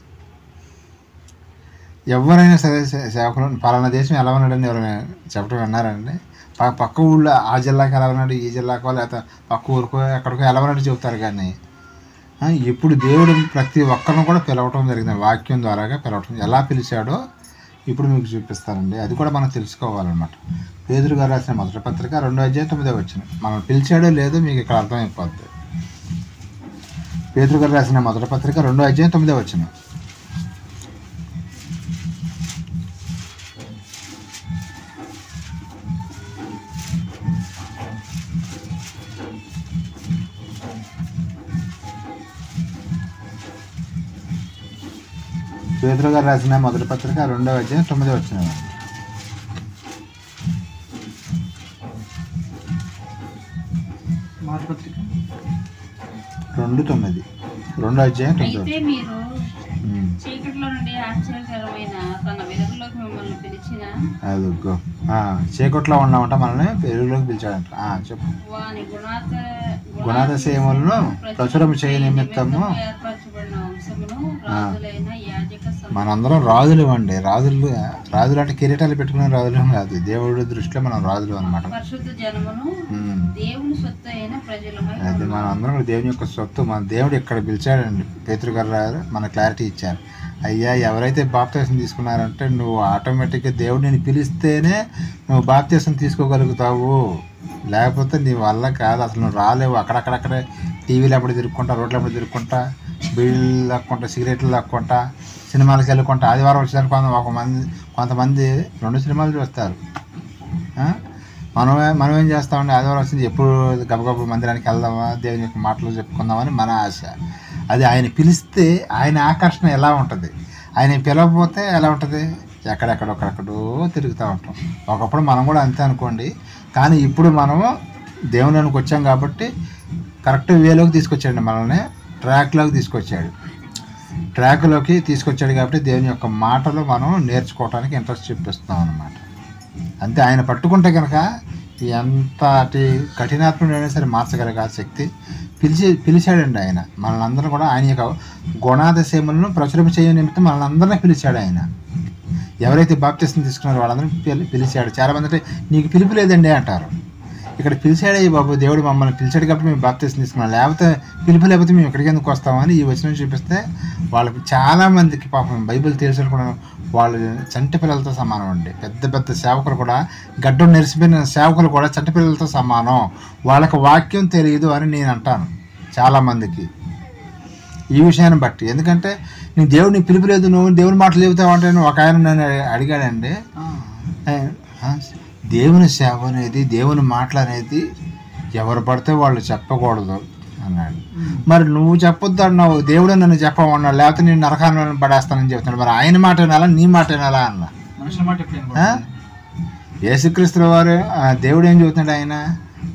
ఎవరైనా సరే సేవకులు పలానా దేశం ఎలా ఉన్నాడని ఎవరైనా చెప్పడం విన్నారండి? పక్క ఊళ్ళో ఆ జిల్లాకి ఎలా ఉన్నాడు, ఈ జిల్లాకో లేకపోతే పక్క ఊరికో ఎక్కడికో ఎలా ఉన్నాడు చెబుతారు. కానీ ఇప్పుడు దేవుడు ప్రతి ఒక్కరిని కూడా పిలవటం జరిగింది, వాక్యం ద్వారాగా పిలవటం. ఎలా పిలిచాడో ఇప్పుడు మీకు చూపిస్తానండి. అది కూడా మనం తెలుసుకోవాలన్నమాట. పేతురు గారు రాసిన మొదటి పత్రిక 2వ అధ్యాయం 9వ వచనం. మనం పిలిచాడో లేదో మీకు ఇక్కడ అర్థమైపోద్ది. పేతురు గారు రాసిన మొదటి పత్రిక 2వ అధ్యాయం 9వ వచనం. పేతురు గారు రాసిన మొదటి పత్రిక 2వ అధ్యాయం 9వ వచనం. రెండో అధ్యాయం 9వ. అయితే మీరు చీకటిలో నుండి ఆశ్చర్యకరమైన తన వెలుగులోకి మిమ్మల్ని పిలిచిన, అదిగో చీకట్లో ఉన్నామంట మనల్ని వెలుగులోకి పిలిచాడంట. చెప్పు. వాని గుణాతిశయములను ప్రచురం చేయ నిమిత్తము ఏర్పరచబడిన వంశ దేశమును రాజులైన యాజక మనందరం రాజులు అండి. రాజులు అంటే కిరీటాలు పెట్టుకునే రాజులు కాదు. దేవుడి దృష్టిలో మనం రాజులు అనమాట. పరిశుద్ధ జనమును దేవుని సొత్తు అయిన ప్రజలమై అది మనం అందరం కూడా దేవుని యొక్క సొత్తు. మన దేవుడు ఇక్కడ పిలిచాడండి. పేతురు గారు మన క్లారిటీ ఇచ్చారు. అయ్యా, ఎవరైతే బాప్తీసం తీసుకున్నారంటే నువ్వు ఆటోమేటిక్గా దేవుడు నేను పిలిస్తేనే నువ్వు బాప్తీసం తీసుకోగలుగుతావు, లేకపోతే నీ వల్ల కాదు, అసలు నువ్వు రాలేవు. అక్కడక్కడక్కడే టీవీలు అప్పుడు తిరుక్కుంటా, రోడ్లు అప్పుడు తిరుక్కుంటా, బీడీలు లాక్కుంటా, సిగరెట్లు లాక్కుంటా, సినిమాలకు వెళ్ళుకుంటా, ఆదివారం వచ్చేదానికి కొంతమంది 2 సినిమాలు చూస్తారు. మనం ఏం చేస్తామండి? ఆదివారం వచ్చింది ఎప్పుడు గబగబ మందిరానికి వెళ్దామా, దేవుని యొక్క మాటలు చెప్పుకుందామని మన ఆశ. అది ఆయన పిలిస్తే ఆయన ఆకర్షణ ఎలా ఉంటుంది, ఆయన పిలవకపోతే ఎలా ఉంటుంది? ఎక్కడెక్కడొక్కడెక్కడో తిరుగుతూ ఉంటాం. ఒకప్పుడు మనం కూడా అంతే అనుకోండి. కానీ ఇప్పుడు మనము దేవునికి వచ్చాం కాబట్టి కరెక్ట్ వేలోకి తీసుకొచ్చాడు, మనల్ని ట్రాక్లోకి తీసుకొచ్చాడు కాబట్టి దేవుని యొక్క మాటలు మనం నేర్చుకోవడానికి ఇంట్రెస్ట్ చూపిస్తున్నాం అన్నమాట. అంతే. ఆయన పట్టుకుంటే కనుక ఎంతటి కఠినాత్ముడైనా సరే మార్చగలిగే శక్తి పిలిచాడండి ఆయన. మనల్ని అందరూ కూడా ఆయన యొక్క గుణాతిశయములను ప్రచురణ చేయ నిమిత్తం మనల్ని అందరినీ పిలిచాడు ఆయన. ఎవరైతే బాప్తిసం తీసుకున్నారో వాళ్ళందరినీ పిలిచాడు. చాలామంది అంటే నీకు పిలుపు లేదండి అంటారు. ఇక్కడ పిలిచాడే బాబు, దేవుడు మమ్మల్ని పిలిచాడు కాబట్టి మేము బాప్తిసం తీసుకున్నాం, లేకపోతే పిలుపు లేకపోతే మేము ఇక్కడికి ఎందుకు వస్తామని ఈ వచనం చూపిస్తే వాళ్ళకి చాలామందికి పాపం బైబిల్ తెలుసుకుని కూడా వాళ్ళు చంటి పిల్లలతో సమానం అండి. పెద్ద పెద్ద సేవకులు కూడా, గడ్డం నెరిసిపోయిన సేవకులు కూడా చంటి పిల్లలతో సమానం. వాళ్ళకి వాక్యం తెలియదు అని నేను అంటాను చాలామందికి ఈ విషయాన్ని బట్టి. ఎందుకంటే నీ దేవుడిని పిలుపు లేదు, నువ్వు దేవుని మాటలు చెబుతావు అంటే ఒక ఆయన నన్ను అడిగాడండి, దేవుని సేవ అనేది, దేవుని మాటలు అనేది ఎవరు పడితే వాళ్ళు చెప్పకూడదు అన్నాడు. మరి నువ్వు చెప్పొద్దు అన్నావు, దేవుడు నన్ను చెప్పమన్నాడు, లేకపోతే నేను నరకాన్ని పడేస్తానని చెప్తున్నాడు. మరి ఆయన మాట వినాలా, నీ మాట వినాలా అన్న? యేసుక్రీస్తు వారు దేవుడు ఏం చెబుతున్నాడు? ఆయన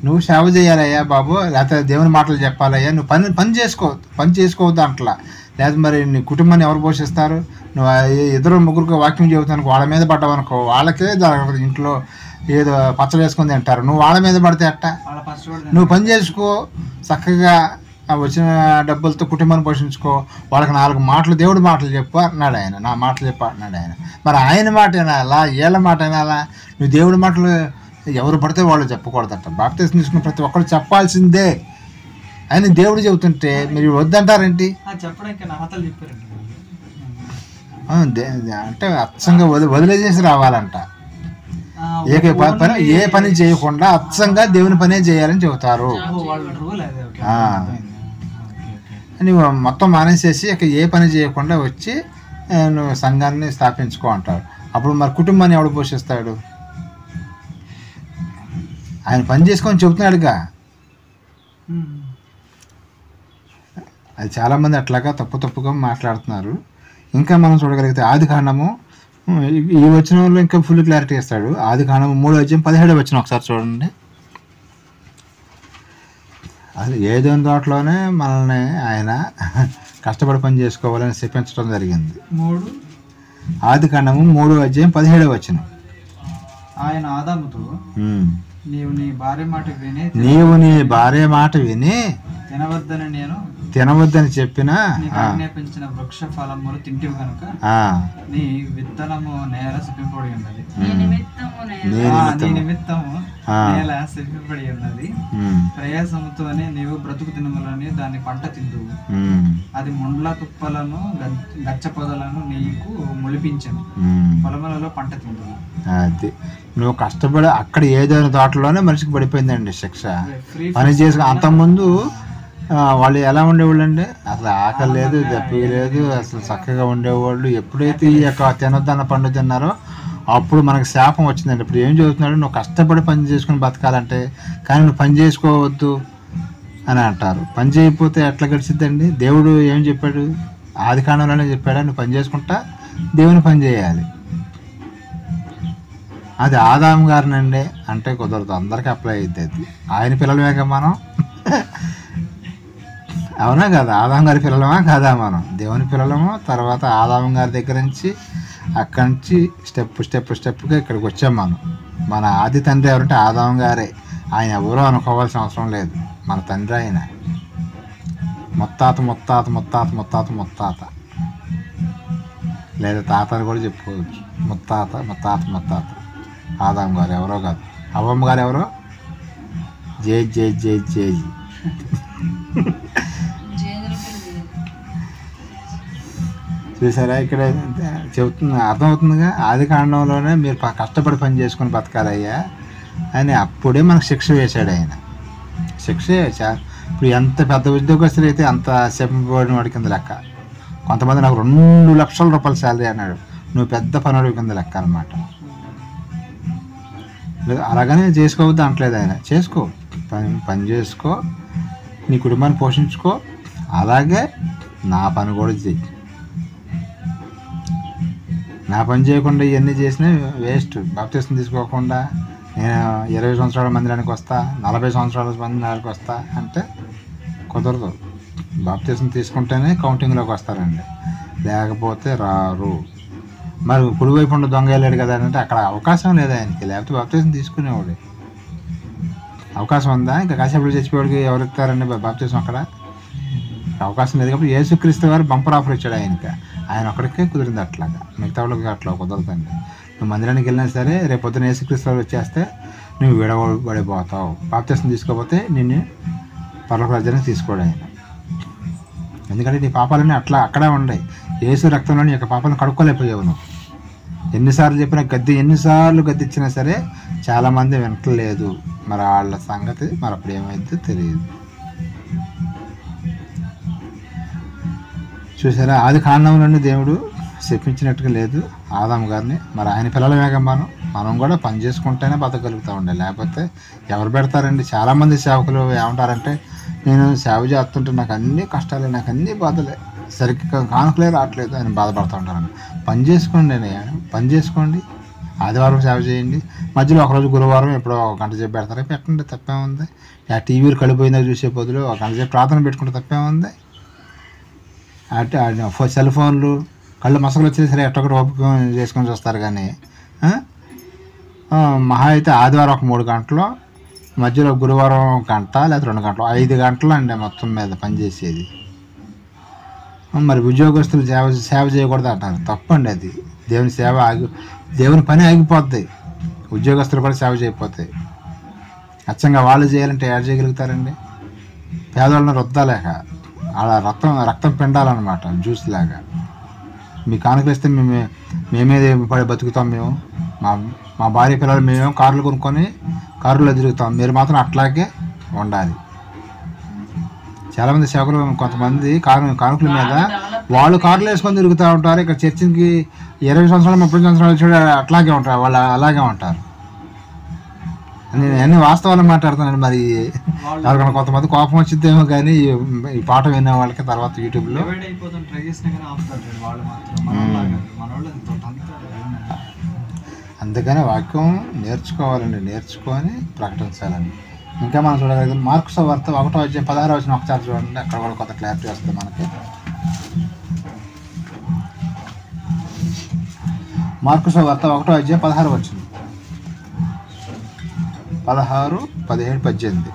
నువ్వు సేవ చేయాలయ్యా బాబు, లేకపోతే దేవుని మాటలు చెప్పాలయ్యా, నువ్వు పని చేసుకోవద్దు అంటలా. లేకపోతే మరి నీ కుటుంబాన్ని ఎవరు పోషిస్తారు? నువ్వు 2-3 వాక్యం చెబుతాను, వాళ్ళ మీద పడ్డావనుకో, వాళ్ళకే జరగదు. ఇంట్లో ఏదో పచ్చడి వేసుకొని తింటారు, నువ్వు వాళ్ళ మీద పడితే అట్ట? నువ్వు పని చేసుకో, చక్కగా వచ్చిన డబ్బులతో కుటుంబాన్ని పోషించుకో, వాళ్ళకి 4 మాటలు దేవుడి మాటలు చెప్పు అన్నాడు ఆయన. నా మాటలు చెప్పు అన్నాడు ఆయన. మరి ఆయన మాట వినాలా, వీళ్ళ మాట వినాలా? నువ్వు దేవుడి మాటలు ఎవరు పడితే వాళ్ళు చెప్పకూడదట. బాప్తిసం తీసుకున్న ప్రతి ఒక్కరు చెప్పాల్సిందే అని దేవుడు చెబుతుంటే మీరు వద్దంటారేంటి? అంటే అచ్చంగా వదిలేసేసి రావాలంట. ఏ పని చేయకుండా అచ్చంగా దేవుని పనే చేయాలని చెబుతారు. నువ్వు మొత్తం మానేసేసి ఇక ఏ పని చేయకుండా వచ్చి నువ్వు సంఘాన్ని స్థాపించుకో అంటారు. అప్పుడు మరి కుటుంబాన్ని ఎవడు పోషిస్తాడు? ఆయన పని చేసుకొని చెబుతున్నాడుగా. అది చాలామంది అట్లాగా తప్పుగా మాట్లాడుతున్నారు. ఇంకా మనం చూడగలిగితే ఆదికాండము ఈ వచనంలో ఇంకా ఫుల్ క్లారిటీ ఇస్తాడు. ఆదికాండము 3:17 వచనం ఒకసారి చూడండి. అసలు ఏదైనా తోటలోనే మనల్ని ఆయన కష్టపడి పని చేసుకోవాలని చెప్పించడం జరిగింది. ఆదికాండము 3:17 వచనం. ఆయన ఆదాముతో నీవు నీ భార్య మాట విని తినవద్దని చెప్పిన ఆజ్ఞాపించిన వృక్ష ఫలములు తింటివి కనుక నీ విత్తనము నేల సిప్పిపడి ఉన్నది, నీ నిమిత్తము నేల సిప్పిపడి ఉన్నది. ప్రయాసముతోనే నీవు బ్రతుకు దినములని దాని పంట తిందువు. అది ముండ్ల తుప్పలను గచ్చ పొదలను నీకు మొలిపించను, పొలములలో పంట తిందువు. అది నువ్వు కష్టపడి అక్కడ ఏదైనా తోటలోనే మనిషికి పడిపోయిందండి శిక్ష. పని చేసుకుని అంతకుముందు వాళ్ళు ఎలా ఉండేవాళ్ళు అండి? అసలు ఆకలి లేదు, దప్పి లేదు, అసలు చక్కగా ఉండేవాళ్ళు. ఎప్పుడైతే ఈ యొక్క తినొద్దన్న పండు తిన్నారో అప్పుడు మనకు శాపం వచ్చిందండి. ఇప్పుడు ఏం చదువుతున్నాడు? నువ్వు కష్టపడి పని చేసుకుని బతకాలంటే, కానీ నువ్వు పని చేసుకోవద్దు అని అంటారు. పని చేయకపోతే ఎట్లా గడిచిద్దండి? దేవుడు ఏం చెప్పాడు? ఆదికాండంలోనే చెప్పాడా? నువ్వు పని చేసుకుంటా దేవుని పని చేయాలి. అది ఆదాము గారినండి అంటే కుదరదు, అందరికీ అప్లై అవుతుంది. ఆయన పిల్లలమేగా మనం, అవునా కదా? ఆదాం గారి పిల్లలమా కాదా మనం? దేవుని పిల్లలము. తర్వాత ఆదాం గారి దగ్గర నుంచి అక్కడి నుంచి స్టెప్గా ఇక్కడికి వచ్చాం మనం. మన ఆది తండ్రి ఎవరంటే ఆదాం గారే. ఆయన ఎవరో అనుకోవాల్సిన అవసరం లేదు, మన తండ్రి ఆయన. ముత్తాత ముత్తాత ముత్తాత ముత్తాత ముత్తాత, లేదా తాత అని కూడా చెప్పుకోవచ్చు. ముత్తాత ముత్తాత ముత్తాత ఆదాం గారు ఎవరో కాదు, అవ్వమ్మ గారు ఎవరో జై జై జై జై. చూసారా, ఇక్కడ చెబుతుంది, అర్థమవుతుందిగా. ఆది కాండంలోనే మీరు కష్టపడి పని చేసుకుని బతకాలయ్యా అని అప్పుడే మనకు శిక్ష వేశాడు ఆయన. శిక్ష ఇప్పుడు ఎంత పెద్ద ఉద్యోగస్తులు అయితే అంత చెప్పబడిన వాడి కింద లెక్క. కొంతమంది నాకు 2 లక్షల రూపాయల శాలరీ అన్నాడు, నువ్వు పెద్ద పనుడి కింద లెక్క అనమాట. అలాగనే చేసుకోవద్దు అంటలేదు ఆయన. చేసుకో, పని చేసుకో, నీ కుటుంబాన్ని పోషించుకో, అలాగే నా పని కూడా చెయ్యి. నా పని చేయకుండా ఇవన్నీ చేసినా వేస్ట్. బాప్తిసం తీసుకోకుండా నేను 20 సంవత్సరాల మందిరానికి వస్తా, 40 సంవత్సరాల మందిరానికి వస్తా అంటే కుదరదు. బాప్తిసం తీసుకుంటేనే కౌంటింగ్లోకి వస్తారండి, లేకపోతే రారు. మరి కుడివైపు ఉండి దొంగ వెళ్ళాడు కదా అంటే అక్కడ అవకాశం లేదు ఆయనకి, లేకపోతే బాప్తిసం తీసుకునేవాడు. అవకాశం ఉందా? ఇంకా కాసేపు చచ్చిపోయాడికి ఎవరు ఇస్తారండి బాప్తిసం? అక్కడ అవకాశం లేదు. కాబట్టి యేసుక్రీస్తు వారు బంపర్ ఆఫర్ ఇచ్చాడు ఆయనకి, ఆయన ఒక్కడికే కుదిరింది. అట్లాగా మిగతా వాళ్ళకి అట్లా కుదరదండి. నువ్వు మందిరానికి వెళ్ళినా సరే రేపు పొద్దున యేసుక్రీస్తు వారు వచ్చేస్తే నువ్వు విడబడిపోతావు. బాప్తిసం తీసుకోకపోతే నిన్ను పరలోక రాజ్యానికి తీసుకోడు ఆయన. ఎందుకంటే నీ పాపాలన్నీ అక్కడే ఉన్నాయి. యేసు రక్తంలో నీ యొక్క పాపాలను కడుక్కోలేకపోయావు నువ్వు. ఎన్నిసార్లు చెప్పినా ఎన్నిసార్లు గద్దిచ్చినా సరే చాలామంది వినట్లేదు. మరి వాళ్ళ సంగతి మరి అప్పుడు ఏమైందో తెలియదు. చూసారా, ఆది కాండంలోనే దేవుడు చెప్పించినట్టుగా లేదు ఆదాము గారిని. మరి ఆయన పిల్లలమేగా మనం కూడా పని చేసుకుంటేనే బతకగలుగుతూ ఉండాలి, లేకపోతే ఎవరు పెడతారండి? చాలామంది సేవకులు ఏమంటారంటే, నేను సేవ చేస్తుంటే నాకు అన్ని కష్టాలే, నాకు అన్ని బాధలే, సరిగ్గా కానుకలే రావట్లేదు అని బాధపడుతూ ఉంటారండి. పని చేసుకోండి అన్నయ్య, పని చేసుకోండి. ఆదివారం సేవ చేయండి, మధ్యలో ఒకరోజు గురువారం ఎప్పుడో 1 గంట సేపు పెడతారా, పెట్టండి, తప్పేముంది. ఆ టీవీలు కడిపోయిందా చూసే బదులు 1 గంట సేపు ప్రార్థన పెట్టుకుంటే తప్పేముంది. అటు సెల్ ఫోన్లు కళ్ళు మసకలు వచ్చినా సరే ఎట్టొకటి ఓపిక చేసుకొని చూస్తారు. కానీ మహా అయితే ఆదివారం ఒక 3 గంటలు, మధ్యలో గురువారం 1 గంట లేదా 2 గంటలు, 5 గంటలు అండి మొత్తం మీద పనిచేసేది. మరి ఉద్యోగస్తులు సేవ చేయకూడదు అంటారు, తప్పండి అది. దేవుని పని ఆగిపోద్ది, ఉద్యోగస్తులు కూడా సేవ చేయకపోతాయి. అచ్చంగా వాళ్ళు చేయాలంటే ఏడ చేయగలుగుతారండి? పేదవాళ్ళని రుద్దలేక అలా రక్తం పిండాలన్నమాట, జ్యూస్ లాగా. మీ కానుకలు ఇస్తే మేమే పడి బతుకుతాం. మేము మా భార్య పిల్లలు మేమేమో కార్లు కొనుక్కొని కారులో తిరుగుతాం, మీరు మాత్రం అట్లాగే ఉండాలి. చాలామంది సేవకులు కొంతమంది కానుకల మీద వాళ్ళు కార్లు వేసుకొని తిరుగుతూ ఉంటారు. ఇక్కడ చర్చికి 20 సంవత్సరాలు 30 సంవత్సరాలు చూడ అట్లాగే ఉంటారు, వాళ్ళు అలాగే ఉంటారు. నేను అన్ని వాస్తవాలు మాట్లాడుతున్నాను. మరి ఎవరికైనా కొంతమంది కోపం వచ్చిద్దేమో కానీ ఈ పాట వినే వాళ్ళకి తర్వాత యూట్యూబ్లో అందుకని వాక్యం నేర్చుకోవాలండి, నేర్చుకొని ప్రకటించాలండి. ఇంకా మనం చూడగలిగితే మార్కు సువార్త 1:16 ఒకసారి చూడండి, అక్కడ కూడా కొత్త క్లారిటీ వస్తుంది మనకి. మార్కు సువార్త 1:16 16, 17, 18.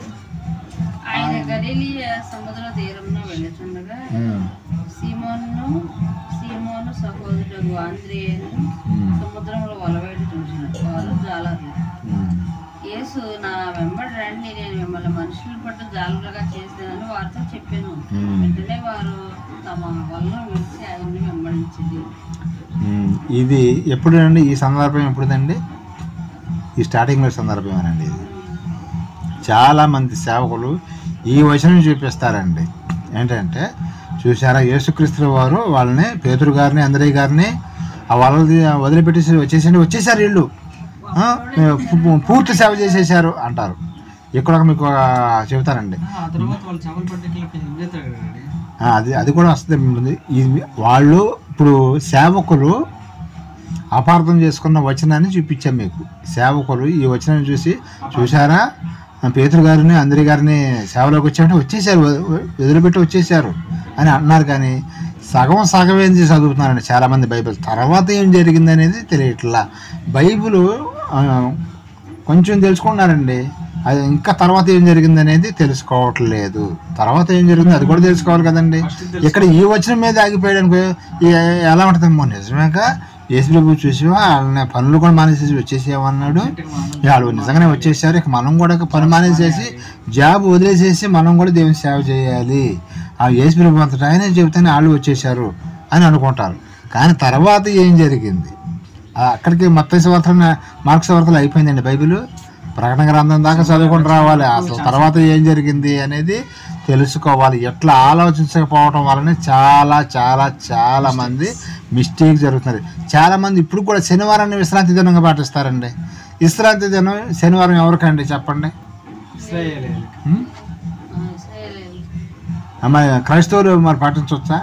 ఆయన గలిలయ సముద్ర తీరమున వెళ్ళుచుండగా సీమోను సహోదరుడు ఆంద్రేయును సముద్రంలో వలవేడి చూసినట్టు వారు జాలర్లు. యేసు, నా వెంబడి రండి, నేను మిమ్మల్ని మనుషులు పట్టు జాలరుగా చేసేదని వారితో చెప్పాను. వెంటనే వారు తమ వలన విడిచి ఆయన్ని వెంబడించింది. ఇది ఎప్పుడండి? ఈ సందర్భం ఎప్పుడుదండి? ఈ స్టార్టింగ్లో సందర్భమేనండి. ఇది చాలామంది సేవకులు ఈ వచనం చూపిస్తారండి. ఏంటంటే, చూసారా, యేసుక్రీస్తు వారు వాళ్ళని, పేతురు గారిని, అంద్రేయ గారిని ఆ వాళ్ళని వదిలిపెట్టేసి వచ్చేసారు వీళ్ళు, పూర్తి సేవ చేసేసారు అంటారు. ఇక్కడ మీకు చెబుతానండి, అది కూడా వస్తుంది. వాళ్ళు ఇప్పుడు సేవకులు అపార్థం చేసుకున్న వచనాన్ని చూపించాం మీకు. సేవకులు ఈ వచనాన్ని చూసారా, పేతురు గారిని, అంద్రేయ గారిని సేవలోకి వచ్చేసారు, వదిలిపెట్టి వచ్చేసారు అని అంటున్నారు. కానీ సగం ఏం చేసి చదువుతున్నారండి చాలామంది బైబిల్. తర్వాత ఏం జరిగింది అనేది తెలియట్లా. బైబిల్ కొంచెం తెలుసుకున్నారండి, అది ఇంకా తర్వాత ఏం జరిగింది అనేది తెలుసుకోవట్లేదు. తర్వాత ఏం జరిగింది అది కూడా తెలుసుకోవాలి కదండి. ఇక్కడ ఈ వచనం మీద ఆగిపోయాడు అనుకో ఎలా ఉంటుందమ్మో, నిజమేగా యేసు ప్రభు చూసావా వాళ్ళ పనులు కూడా మానేసేసి వచ్చేసేమన్నాడు, వాళ్ళు నిజంగానే వచ్చేసారు, ఇక మనం కూడా పని మానేసేసి జాబ్ వదిలేసేసి మనం కూడా దేవుని సేవ చేయాలి, ఆ యేసు ప్రభు అంతటా ఆయన చెబితేనే వాళ్ళు వచ్చేసారు అని అనుకుంటారు. కానీ తర్వాత ఏం జరిగింది అక్కడికి మత్తయి సువార్త మార్కు సువార్తలు అయిపోయిందండి. బైబిల్ ప్రకటన గ్రంథం దాకా చదువుకుంటూ రావాలి. అసలు తర్వాత ఏం జరిగింది అనేది తెలుసుకోవాలి. ఎట్లా ఆలోచించకపోవడం వలన చాలా చాలా చాలా మంది మిస్టేక్ జరుగుతున్నది. చాలామంది ఇప్పుడు కూడా శనివారాన్ని విశ్రాంతి దినంగా పాటిస్తారండి. విశ్రాంతి దినం శనివారం ఎవరికండి చెప్పండి? మరి క్రైస్తవులు మరి పాటించవచ్చా?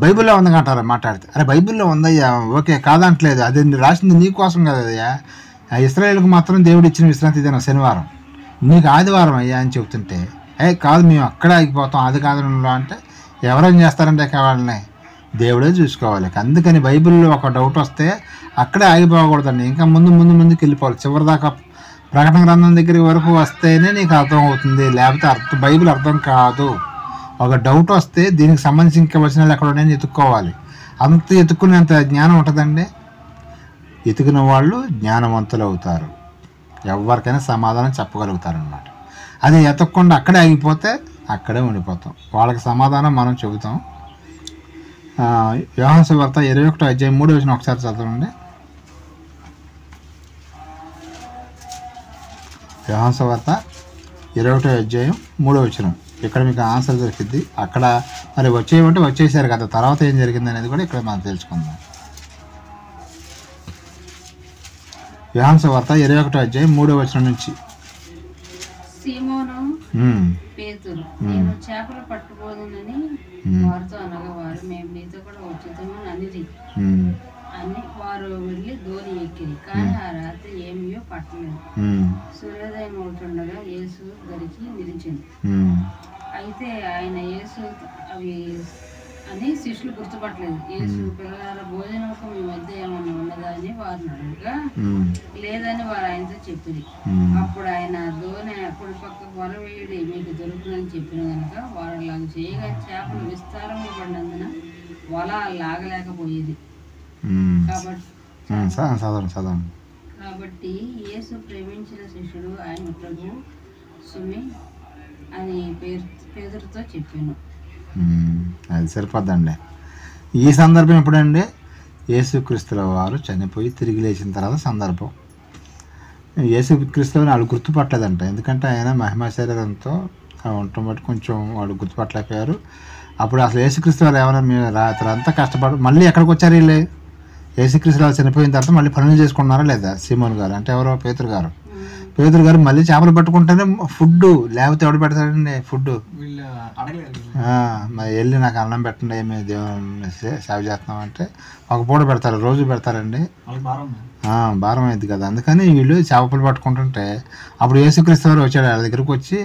బైబిల్లో ఉంది అంటారా మాట్లాడితే? అరే బైబిల్లో ఉందయ్యా, ఓకే కాదంటలేదు, అది రాసింది నీ కోసం కదయ్యా. ఇశ్రాయేలుకు మాత్రం దేవుడు ఇచ్చిన విశ్రాంతి దినం శనివారం, నీకు ఆదివారం అయ్యా అని చెబుతుంటే కాదు మేము అక్కడే ఆగిపోతాం ఆది కాలంలో అంటే ఎవరేం చేస్తారంటే వాళ్ళని దేవుడే చూసుకోవాలి. అందుకని బైబిల్లో ఒక డౌట్ వస్తే అక్కడే ఆగిపోకూడదండి, ఇంకా ముందుకు వెళ్ళిపోవాలి. చివరి దాకా ప్రకటన గ్రంథం దగ్గర వరకు వస్తేనే నీకు అర్థం అవుతుంది, లేకపోతే బైబిల్ అర్థం కాదు. ఒక డౌట్ వస్తే దీనికి సంబంధించి ఇంకా వచనాలు ఎక్కడ ఉన్నాయని ఎత్తుక్కోవాలి. అంత ఎత్తుక్కునేంత జ్ఞానం ఉంటుందండి. ఎతికిన వాళ్ళు జ్ఞానవంతులు అవుతారు, ఎవరికైనా సమాధానం చెప్పగలుగుతారు అన్నమాట. అది ఎతకకుండా అక్కడే ఆగిపోతే అక్కడే ఉండిపోతాం. వాళ్ళకి సమాధానం మనం చెబుతాం. యోహాను సువార్త 21:3 ఒకసారి చదవండి. యోహాను సువార్త 21:3 ఇక్కడ మీకు ఆన్సర్ దొరికింది. అక్కడ మరి వచ్చేయమంటే వచ్చేసారు కదా, తర్వాత ఏం జరిగింది అనేది కూడా ఇక్కడ మనం తెలుసుకుందాం. యోహాను సువార్త 21:3 నుంచి. సీమోను పేతురు, నేను చేపలు పట్టుకోదునని వారితో అనగా వారు మేము నీతో కూడా వచ్చేదాము అనిది అని వారు వెళ్ళి ధోని ఎక్కిరి. కానీ ఆ రాత్రి ఏమీయో పట్టలేదు. సూర్యోదయం అవుతుండగా యేసు దరికి నిలిచింది. అయితే ఆయన యేసు అవి అని శిష్యులు గుర్తుపట్టలేదు. యేసు పిల్లల భోజనం మీ మధ్య ఏమన్నా ఉన్నదా అని వారిని అడగగా లేదని వారు ఆయనతో చెప్పింది. అప్పుడు ఆయన ధోని అప్పుడు పక్క వల వేయడి మీకు దొరుకుతుందని చెప్పిన కనుక వారు అలాగ చేయగా చేపలు విస్తారంగా పడినందున వల లాగలేకపోయేది. కాబట్టి యేసు ప్రేమించిన శిష్యుడు ఆయన ప్రభు సుమి అని పేదరితో చెప్పాను. అది సరిపోద్దండి. ఈ సందర్భం ఎప్పుడండి? యేసుక్రీస్తుల వారు చనిపోయి తిరిగి లేచిన తర్వాత సందర్భం. యేసుక్రీస్తుని వాళ్ళు గుర్తుపట్టలేదంట, ఎందుకంటే ఆయన మహిమ శరీరంతో ఉండటం బట్టి కొంచెం వాళ్ళు గుర్తుపట్టలేకపోయారు. అప్పుడు అసలు యేసుక్రీస్తు వారు ఏమైనా మేము రాత్రి అంతా కష్టపడి మళ్ళీ ఎక్కడికి వచ్చారు వీళ్ళు? యేసుక్రీస్తు వారు చనిపోయిన తర్వాత మళ్ళీ పనులు చేసుకున్నారా లేదా? సీమోన్ గారు అంటే ఎవరో పేతురు గారు మళ్ళీ చేపలు పట్టుకుంటేనే ఫుడ్, లేకపోతే ఎవడు పెడతాడండి ఫుడ్? మరి వెళ్ళి నాకు అన్నం పెట్టండి, ఏమి దేవుని సేవ చేస్తున్నాం అంటే ఒక పూట పెడతారు, రోజు పెడతారండి, భారం అయింది కదా. అందుకని వీళ్ళు చేపలు పట్టుకుంటుంటే అప్పుడు యేసుక్రీస్తు వారు వచ్చాడు వాళ్ళ దగ్గరకు వచ్చి,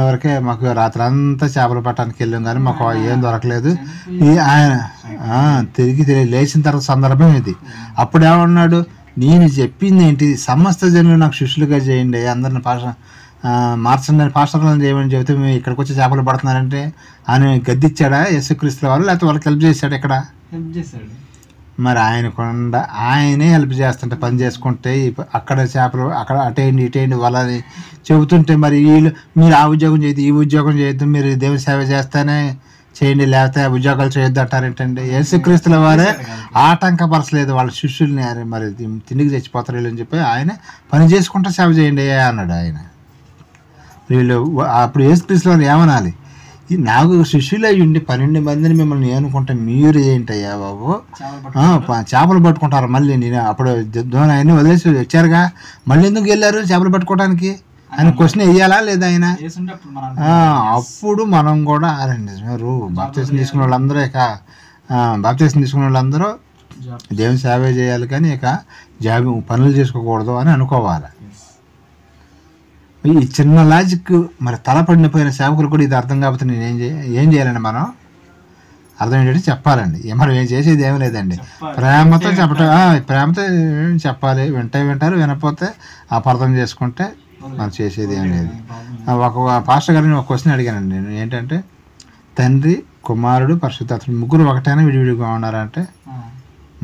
వరకే మాకు రాత్రి అంతా చేపలు పట్టడానికి వెళ్ళాం కానీ మాకు ఏం దొరకలేదు. ఆయన తిరిగి లేచిన తర్వాత సందర్భం ఇది. అప్పుడు ఏమన్నాడు? నేను చెప్పింది ఏంటి? సమస్త జనులు నాకు శిష్యులుగా చేయండి, అందరిని మార్చండి, పాస్టర్లను చేయమని చెబితే మేము ఇక్కడికి వచ్చి చేపలు పడుతున్నారంటే ఆయన గద్దిచ్చాడా యేసుక్రీస్తు వారు, లేకపోతే వాళ్ళకి హెల్ప్ చేశాడు? ఇక్కడ మరి ఆయనే హెల్ప్ చేస్తుంటే పని చేసుకుంటే అక్కడ చేపలు అక్కడ అటేయండి వాళ్ళని చెబుతుంటే మరి వీళ్ళు మీరు ఆ ఉద్యోగం చేయొద్దు ఈ ఉద్యోగం చేయొద్దు, మీరు దేవుని సేవ చేస్తేనే చేయండి, లేకపోతే ఉద్యోగాలు చేయొద్దు అంటారేంటండి? యేసుక్రీస్తుల వారే ఆటంకపరచలేదు వాళ్ళ శిష్యుల్ని. మరి తిండికి చచ్చిపోతారు వీళ్ళని చెప్పి ఆయన పని చేసుకుంటూ సేవ చేయండి అన్నాడు ఆయన. వీళ్ళు అప్పుడు యేసుక్రీస్తుల వారు ఏమనాలి? నాకు శిష్యులు అయ్యి ఉండి 12 మందిని మిమ్మల్ని అనుకుంటే మీరు ఏంటయ్యా బాబు చేపలు పట్టుకుంటారు? మళ్ళీ నేను అప్పుడు ఆయన్ని వదిలేసి వచ్చారుగా, మళ్ళీ ఎందుకు వెళ్ళారు చేపలు పట్టుకోవడానికి ఆయన క్వశ్చన్ వేయాలా లేదా? ఆయన అప్పుడు మనం కూడా అరే నిజమే బాప్తీసం తీసుకున్న వాళ్ళందరూ బాప్తీసం తీసుకున్న వాళ్ళందరూ దేవుని సేవ చేయాలి కానీ ఇక జాబ్ పనులు చేసుకోకూడదు అని అనుకోవాలి. ఈ చిన్న లాజిక్ మరి తలపడిపోయిన సేవకులు కూడా ఇది అర్థం కాకపోతే నేను ఏం చేయాలండి? మనం అర్థం ఏంటంటే చెప్పాలండి. మనం ఏం చేసేది ఏమీ లేదండి, ప్రేమతో చెప్పటం, ప్రేమతో చెప్పాలి. వింటారు, వినకపోతే అపార్థం చేసుకుంటే మనం చేసేది ఏం లేదు. ఒక పాస్టర్ గారిని ఒక క్వశ్చన్ అడిగానండి నేను, ఏంటంటే తండ్రి, కుమారుడు, పరిశుద్ధాత్ముడు ముగ్గురు ఒకటైనా విడివిడిగా ఉన్నారంటే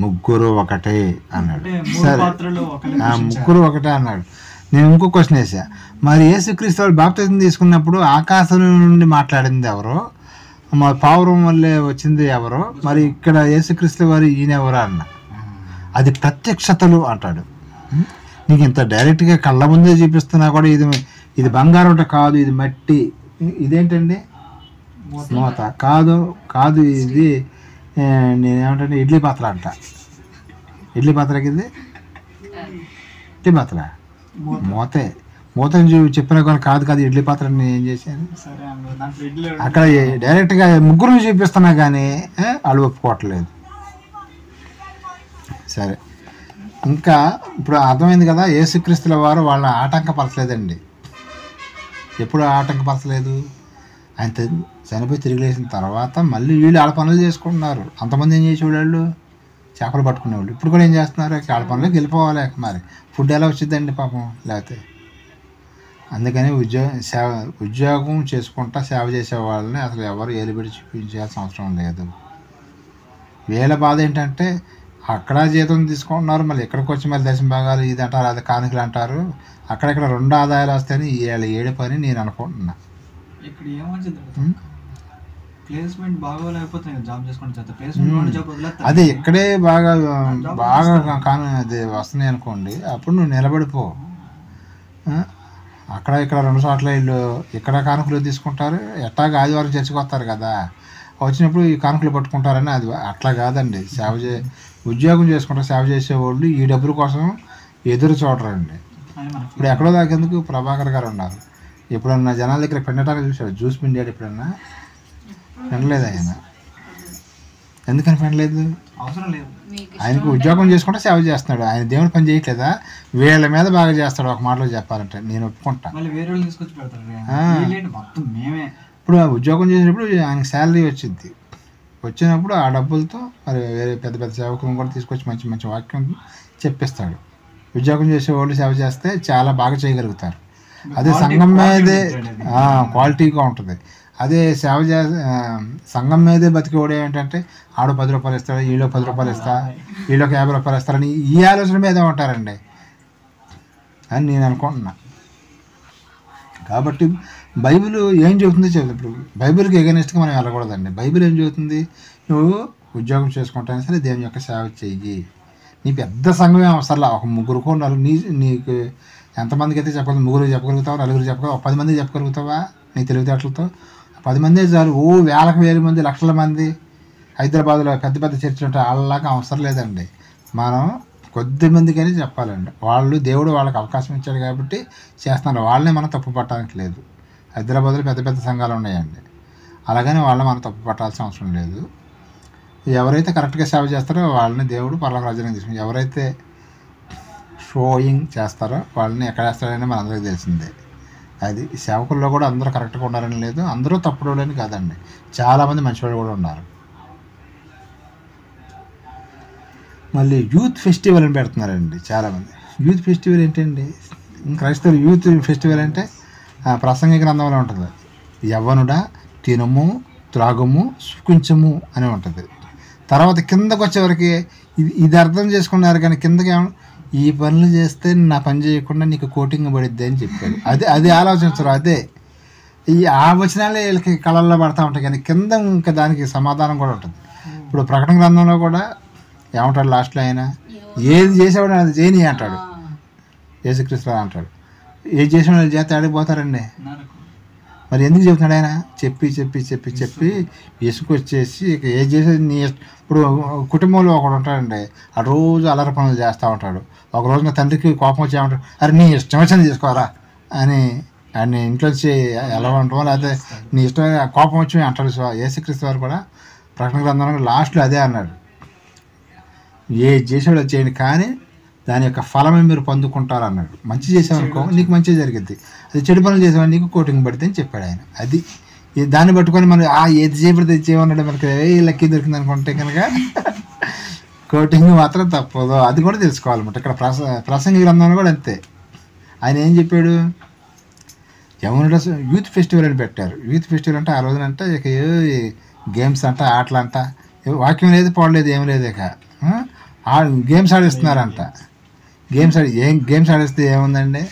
ముగ్గురు ఒకటే అన్నాడు. సరే, ముగ్గురు ఒకటే అన్నాడు. నేను ఇంకో క్వశ్చన్ వేసా, మరి యేసుక్రీస్తు వాళ్ళు బాప్తిజం తీసుకున్నప్పుడు ఆకాశం నుండి మాట్లాడింది ఎవరో, మా పావురం వల్లే వచ్చింది ఎవరో, మరి ఇక్కడ యేసుక్రీస్తు వారు ఈయన ఎవరో అన్న. అది ప్రత్యక్షతలు అంటాడు. నీకు ఇంత డైరెక్ట్గా కళ్ళ ముందే చూపిస్తున్నా కూడా ఇది బంగారం కాదు, ఇది మట్టి. ఇదేంటండి? మూత కాదు, ఇది నేనేమంటే ఇడ్లీ పాత్ర అంట. ఇడ్లీ పాత్రకి ఇది ఇడ్లీ పాత్ర మూతని చెప్పినా కానీ కాదు ఇడ్లీ పాత్ర. నేను ఏం చేశాను, అక్కడ డైరెక్ట్గా ముగ్గురు చూపిస్తున్నా కానీ వాళ్ళు ఒప్పుకోవట్లేదు. సరే, ఇంకా ఇప్పుడు అర్థమైంది కదా, యేసుక్రీస్తుల వారు వాళ్ళ ఆటంకపరచలేదండి. ఎప్పుడు ఆటంకపరచలేదు. ఆయన చనిపోయి తిరిగి లేచిన తర్వాత మళ్ళీ వీళ్ళు వాళ్ళ పనులు చేసుకుంటున్నారు. అంతమంది ఏం చేసేవాళ్ళు, చేపలు పట్టుకునేవాళ్ళు. ఇప్పుడు కూడా ఏం చేస్తున్నారు, వాళ్ళ పనులకు వెళ్ళిపోవాలి. మరి ఫుడ్ ఎలా వచ్చిందండి పాపం, లేకపోతే. అందుకని ఉద్యోగం చేసుకుంటా సేవ చేసే వాళ్ళని అసలు ఎవరు ఏలుబెట్టి చూపించాల్సిన అవసరం లేదు. వీళ్ళ బాధ ఏంటంటే అక్కడ జీతం తీసుకుంటున్నారు, మళ్ళీ ఇక్కడికి వచ్చి మళ్ళీ దశమ భాగాలు ఇది అంటారు, అది కానుకలు అంటారు. అక్కడెక్కడ 2 ఆదాయాలు వస్తాయని వీళ్ళ ఏడు పని నేను అనుకుంటున్నా. ఇక్కడ ఏమొచ్చింది, ప్లేస్మెంట్ బాగోలేకపోతే జాబ్ చేసుకుంటే అదే ఇక్కడే బాగా అది వస్తున్నాయి అనుకోండి, అప్పుడు నువ్వు నిలబడిపో. అక్కడ ఇక్కడ 2 చోట్ల వీళ్ళు ఇక్కడ కానుకలు తీసుకుంటారు, ఎట్టాగా ఆదివారం చర్చకు వస్తారు కదా, వచ్చినప్పుడు ఈ కానుకలు పట్టుకుంటారని. అది అట్లా కాదండి. ఉద్యోగం చేసుకుంటారు సేవ చేసేవాళ్ళు ఈ డబ్బుల కోసం ఎదురు చూడరండి. ఇప్పుడు ఎక్కడో దాకేందుకు ప్రభాకర్ గారు ఉన్నారు. ఎప్పుడన్నా జనాల దగ్గర పిండటానికి చూసాడు, జ్యూస్ పిండాడు, ఎప్పుడన్నా పిండలేదు ఆయన. ఎందుకని పిండలేదు? అవసరం లేదు. ఆయనకు ఉద్యోగం చేసుకుంటే సేవ చేస్తున్నాడు, ఆయన దేవుడి పని చేయట్లేదా? వీళ్ళ మీద బాగా చేస్తాడు. ఒక మాటలో చెప్పాలంటే నేను ఒప్పుకుంటా. ఇప్పుడు ఉద్యోగం చేసినప్పుడు ఆయనకు శాలరీ వచ్చినప్పుడు ఆ డబ్బులతో మరి వేరే పెద్ద పెద్ద సేవకులను కూడా తీసుకొచ్చి మంచి మంచి వాక్యం చెప్పిస్తాడు. ఉద్యోగం చేసేవాళ్ళు సేవ చేస్తే చాలా బాగా చేయగలుగుతారు. అదే సంఘం మీదే క్వాలిటీగా ఉంటుంది. అదే సంఘం మీదే బతికేవాడు ఏంటంటే ఆడు 10 రూపాయలు ఇస్తాడు, వీళ్ళు 10 రూపాయలు ఇస్తా, వీళ్ళకి 50 రూపాయలు ఇస్తారని ఈ ఆలోచన మీదే ఉంటారండి అని నేను అనుకుంటున్నా. కాబట్టి బైబిల్ ఏం చెబుతుందో చెబుతుంది. ఇప్పుడు బైబిల్కి ఎగనెస్ట్గా మనం వెళ్ళకూడదండి. బైబిల్ ఏం చెబుతుంది, నువ్వు ఉద్యోగం చేసుకుంటానే సరే దేవుని యొక్క సేవ చెయ్యి. నీ పెద్ద సంఘమే అవసరంలా, ఒక 3 4 నీకు ఎంతమందికి అయితే చెప్పగలదు, 3 చెప్పగలుగుతావా, 4 చెప్పగలవు, 10 మందికి చెప్పగలుగుతావా నీ తెలివితేటలతో? 10 మంది చాలు. వేల మంది, లక్షల మంది హైదరాబాద్లో పెద్ద పెద్ద చర్చలు ఉంటాయి, వాళ్ళలాగా అవసరం లేదండి. మనం కొద్ది మందికైనా చెప్పాలండి. వాళ్ళు దేవుడు వాళ్ళకి అవకాశం ఇచ్చాడు కాబట్టి చేస్తున్నారు, వాళ్ళని మనం తప్పు పట్టడానికి లేదు. హైదరాబాద్లో పెద్ద పెద్ద సంఘాలు ఉన్నాయండి, అలాగని వాళ్ళని మనం తప్పు పట్టాల్సిన అవసరం లేదు. ఎవరైతే కరెక్ట్గా సేవ చేస్తారో వాళ్ళని దేవుడు పరలోక రాజ్యానికి తీసుకుని, ఎవరైతే షోయింగ్ చేస్తారో వాళ్ళని ఎక్కడ వేస్తాడని మన అందరికీ తెలిసిందే. అది సేవకుల్లో కూడా అందరూ కరెక్ట్గా ఉన్నారని లేదు, అందరూ తప్పుడోళ్ళని కాదండి, చాలామంది మంచివాళ్ళు కూడా ఉన్నారు. మళ్ళీ యూత్ ఫెస్టివల్ అని పెడుతున్నారండి చాలామంది. యూత్ ఫెస్టివల్ ఏంటండి? క్రైస్తవులు యూత్ ఫెస్టివల్ అంటే ప్రసంగి గ్రంథంలో ఉంటుంది, యవ్వనుడా తినము త్రాగము సుఖించము అని ఉంటుంది. తర్వాత కిందకు వచ్చేవరకు ఇది అర్థం చేసుకున్నారు, కానీ కిందకి ఈ పనులు చేస్తే నా పని చేయకుండా నీకు కోటింగ్ పడిద్ది అని చెప్పాడు. అదే ఆలోచించరు. అదే ఆ వచనాలే వీళ్ళకి కళల్లో పడతా ఉంటాయి, కానీ కింద ఇంకా దానికి సమాధానం కూడా ఉంటుంది. ఇప్పుడు ప్రకటన గ్రంథంలో కూడా ఏమంటాడు లాస్ట్లో, ఆయన ఏది చేసేవాడు అది చేయని అంటాడు, యేసుక్రీస్తు అంటాడు. ఏది చేసిన వాళ్ళు చేస్తే ఆడిపోతారండి. మరి ఎందుకు చెబుతున్నాడు ఆయన? చెప్పి చెప్పి చెప్పి చెప్పి ఇసుకొచ్చేసి ఇక ఏది చేసేది నీ ఇప్పుడు కుటుంబంలో ఒకడు ఉంటాడండి, ఆ రోజు అల్లరి పనులు చేస్తూ ఉంటాడు. ఒక రోజున తండ్రికి కోపం వచ్చి ఏమంటాడు, అరే నీ ఇష్టం వచ్చింది చేసుకోరా అని ఆయన ఇంట్లోంచి ఎలా ఉంటామో, లేకపోతే నీ ఇష్టం కోపం వచ్చి అంటాడు. యేసుక్రీస్తు వారు కూడా ప్రకటన గ్రంథంలో లాస్ట్లో అదే అన్నాడు, ఏది చేసేవాడు చేయండి కానీ దాని యొక్క ఫలమే మీరు పొందుకుంటారు అన్నాడు. మంచి చేసామనుకో నీకు మంచి జరిగిద్ది, అది చెడు పనులు చేసామని నీకు కోటింగ్ పడితే అని చెప్పాడు ఆయన. అది దాన్ని పట్టుకొని మనం ఏది చేయబడితే చేయమన్నాడు మనకి లక్కీ దొరికింది అనుకుంటే కనుక కోటింగ్ మాత్రం తప్పదు. అది కూడా తెలుసుకోవాలన్నమాట. ఇక్కడ ప్రసంగి గ్రంథంలో కూడా అంతే. ఆయన ఏం చెప్పాడు, యమునుడు యూత్ ఫెస్టివల్ అని పెట్టారు. యూత్ ఫెస్టివల్ అంటే ఆ రోజునంటే ఇక గేమ్స్ అంట, ఆటలు అంట, వాక్యం లేదు, పోవలేదు, ఏం లేదు, ఇక గేమ్స్ ఆడిస్తున్నారంట. గేమ్స్ ఆడిస్తే ఏముందండి,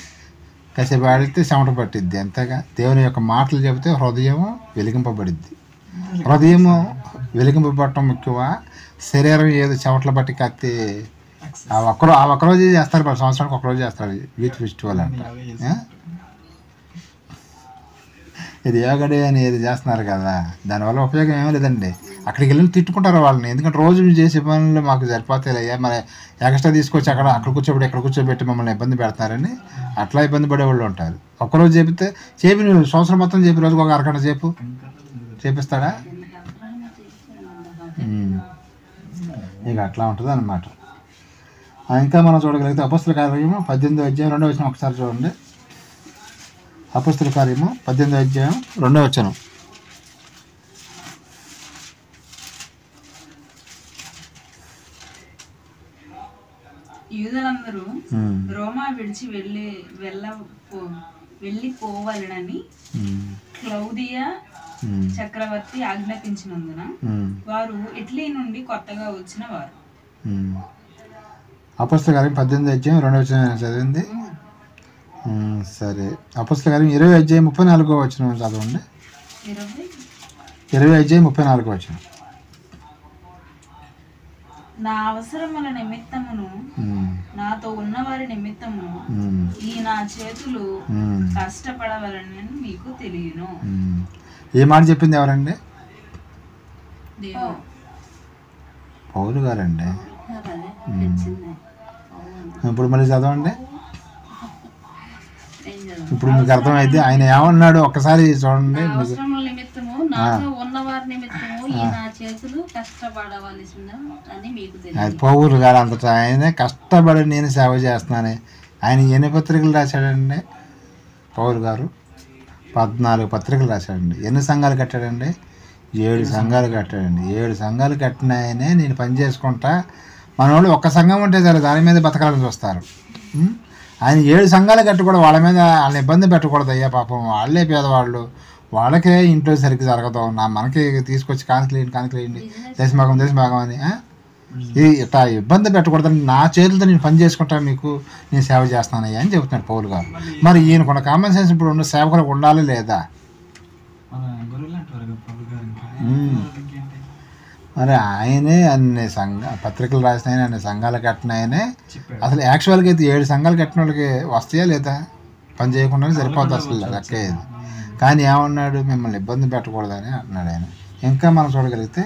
కాసేపు ఆడితే చెమట పట్టిద్ది అంతేగా. దేవుని యొక్క మాటలు చెబితే హృదయం వెలిగింపబడిద్ది. హృదయము వెలిగింపబడటం ముఖ్యమా, శరీరం ఏదో చెమటలు బట్టి కత్తి ఆ ఒక్కరోజు చేస్తారు, 10 సంవత్సరానికి ఒకరోజు చేస్తారు యూత్ ఫెస్టివల్ అంట. ఇది యోగా డే అని ఏది చేస్తున్నారు కదా, దానివల్ల ఉపయోగం ఏమీ లేదండి. అక్కడికి వెళ్ళి తిట్టుకుంటారు వాళ్ళని, ఎందుకంటే రోజు చేసే పనులు మాకు సరిపోతాయి, మరి ఎక్స్ట్రా తీసుకొచ్చి అక్కడ కూర్చోబెట్టి ఇక్కడ కూర్చోబెట్టి మమ్మల్ని ఇబ్బంది పెడతారని అట్లా ఇబ్బంది పడేవాళ్ళు ఉంటారు. ఒక్కరోజు చెబితే నువ్వు సంవత్సరం మొత్తం చెప్పి రోజుకు ఒక అరగంట చేపిస్తాడా? ఇక అట్లా ఉంటుంది అన్నమాట. ఇంకా మనం చూడగలిగితే అపొస్తలుల కార్యము 18వ అధ్యాయం 2వ వచనం ఒకసారి చూడండి. అపొస్తలుల కార్యము 18వ అధ్యాయం 2వ వచనం. యూదులందరూ రోమా విడిచి వెళ్ళిపోవాలని క్లౌదియా చక్రవర్తి ఆజ్ఞాపించినందున వారు ఇటలీ నుండి కొత్తగా వచ్చిన వారు. అపొస్తలుల కార్యం 18వ అధ్యాయం 2వ వచనం చదివింది. సరే, అపొస్తలుల కార్యం 20వ అధ్యాయం 34వ వచనం చదవండి. 20వ అధ్యాయం 34వ వచనం. నా అవసరముల నిమిత్తమును నాతో ఉన్నవారి నిమిత్తమును ఈ నా చేతులు కష్టపడవలని మీకు తెలియను. ఏ మాట చెప్పింది ఎవరండి? పౌలు గారండి. ఇప్పుడు మళ్ళీ చదవండి. ఇప్పుడు మీకు అర్థమైంది ఆయన ఏమన్నాడు ఒక్కసారి చూడండి. అది పౌలు గారు అంతటా ఆయనే కష్టపడి నేను సేవ చేస్తున్నాను. ఆయన ఎన్ని పత్రికలు రాశాడండి పౌలు గారు? 14 పత్రికలు రాశాడండి. ఎన్ని సంఘాలు కట్టాడండి? 7 సంఘాలు కట్టాడండి. 7 సంఘాలు కట్టిన ఆయనే నేను పని చేసుకుంటా. మన వాళ్ళు ఒక్క సంఘం ఉంటే సరే దాని మీద బతకాలని చూస్తారు. ఆయన 7 సంఘాలు కట్టి కూడా వాళ్ళని ఇబ్బంది పెట్టకూడదు. అయ్యా పాపం వాళ్ళే పేదవాళ్ళు, వాళ్ళకే ఇంట్లో సరిగ్గా జరగదు, మనకి తీసుకొచ్చి కానుకలేయండి దేశభాగం అని ఇట్లా ఇబ్బంది పెట్టకూడదని నా చేతులతో నేను పని చేసుకుంటాను, మీకు నేను సేవ చేస్తానయ్యా అని చెబుతున్నాడు పౌలు గారు. మరి ఈయనకున్న కామన్ సెన్స్ ఇప్పుడు ఉన్న సేవకులకు ఉండాలి లేదా? మరి ఆయనే అన్ని పత్రికలు రాసిన ఆయన, అన్ని సంఘాలు కట్టిన ఆయనే. అసలు యాక్చువల్గా అయితే 7 సంఘాలు కట్టిన వాళ్ళకి వస్తాయా లేదా? పని చేయకుండానే సరిపోతుంది అసలు లెక్కేది. కానీ ఏమన్నాడు, మిమ్మల్ని ఇబ్బంది పెట్టకూడదని అన్నాడు ఆయన. ఇంకా మనం చూడగలిగితే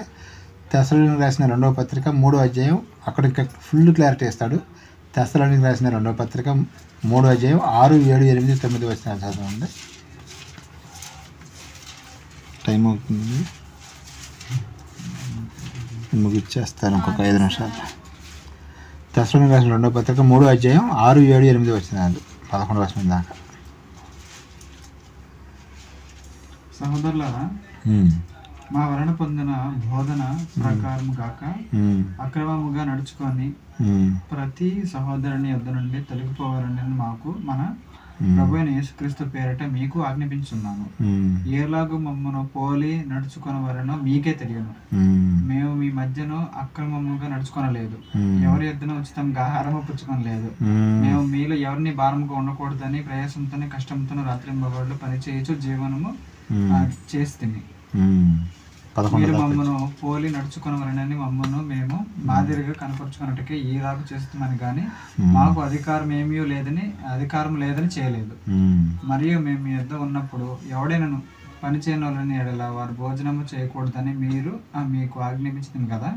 తెస్సలోనికీయులకు రాసిన 2వ పత్రిక 3వ అధ్యాయం, అక్కడ ఇంకా ఫుల్ క్లారిటీ ఇస్తాడు. తెస్సలోనికీయులకు రాసిన 2వ పత్రిక 3వ అధ్యాయం 6, 7, 8, 9 వచనాలు చదవండి. టైం అవుతుంది, ముగిచ్చేస్తాను ఇంకొక 5 నిమిషాలు. తెస్సలోనికీయులకు రాసిన 2వ పత్రిక 3వ అధ్యాయం 6, 7, 8 వచనాలు 11వ వచనం దాకా. సహోదరులారా, మా వలన పొందిన బోధన ప్రకారం గాక అక్రమముగా నడుచుకొని ప్రతి సహోదరుని యొద్ద నుండి తొలగిపోవాలని మాకు మన ప్రభువైన యేసుక్రీస్తు పేరిట మీకు ఆజ్ఞాపించున్నాను. ఏలాగు మమ్మను పోలి నడుచుకొనవలనో మీకే తెలియను. మేము మీ మధ్యను అక్రమముగా నడుచుకొనలేదు, ఎవరి యొద్దను ఉచితంగా ఆహారము పుచ్చుకొనలేదు. మేము మీలో ఎవరిని భారముగా ఉండకూడదని ప్రయాసంతోనే కష్టంతోనే రాత్రింబగళ్ళు పనిచేయచ్చు జీవనము చేస్తుంది. మీరు మమ్మను పోలి నడుచుకునవలనని మమ్మను మేము మాదిరిగా కనపరుచుకున్నట్టుకే ఈలాగు చేస్తున్నాను, కానీ మాకు అధికారం లేదని చేయలేదు. మరియు మేము మీ యొద్ద ఉన్నప్పుడు ఎవడైనాను పని చేయని వాళ్ళని ఎడల వారు భోజనము చేయకూడదని మీకు ఆజ్ఞాపించింది కదా.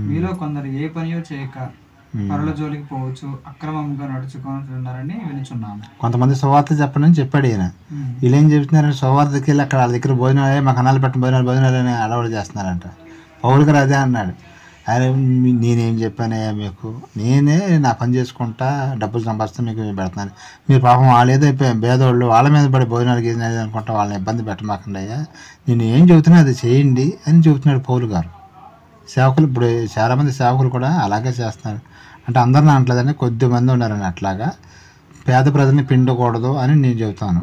మీలో కొందరు ఏ పనియో చేయక పరుల జోలికి పోవచ్చు, అక్రమంగా నడుచుకుంటున్నారని వినుచున్నాము. కొంతమంది సువార్త చెప్పండి చెప్పాడు ఈయన. వీళ్ళు ఏం చెప్తున్నారంటే సువార్తకి వెళ్ళి అక్కడ వాళ్ళ దగ్గర భోజనాలే, మాకు అన్నాలు పెట్టిన భోజనాలు అని అలవాటు చేస్తున్నారంట. పౌలు గారు అదే అన్నాడు. అరే నేనేం చెప్పానయ్యా మీకు, నేనే నా పని చేసుకుంటా డబ్బులు సంపాదిస్తే మీకు పెడుతున్నాను, మీరు పాపం వాళ్ళు ఏదో పేదోళ్ళు వాళ్ళ మీద పడి భోజనాలు గీజనాలు అనుకుంటా వాళ్ళని ఇబ్బంది పెట్టమాకండి అయ్యా, నేను ఏం చెబుతున్నా అది చేయండి అని చెబుతున్నాడు పౌలు గారు. సేవకులు ఇప్పుడు చాలామంది సేవకులు కూడా అలాగే చేస్తున్నారు. అంటే అందరిని అనట్లేదని కొద్దిమంది ఉన్నారని అట్లాగా పేద ప్రజల్ని పిండకూడదు అని నేను చెబుతాను.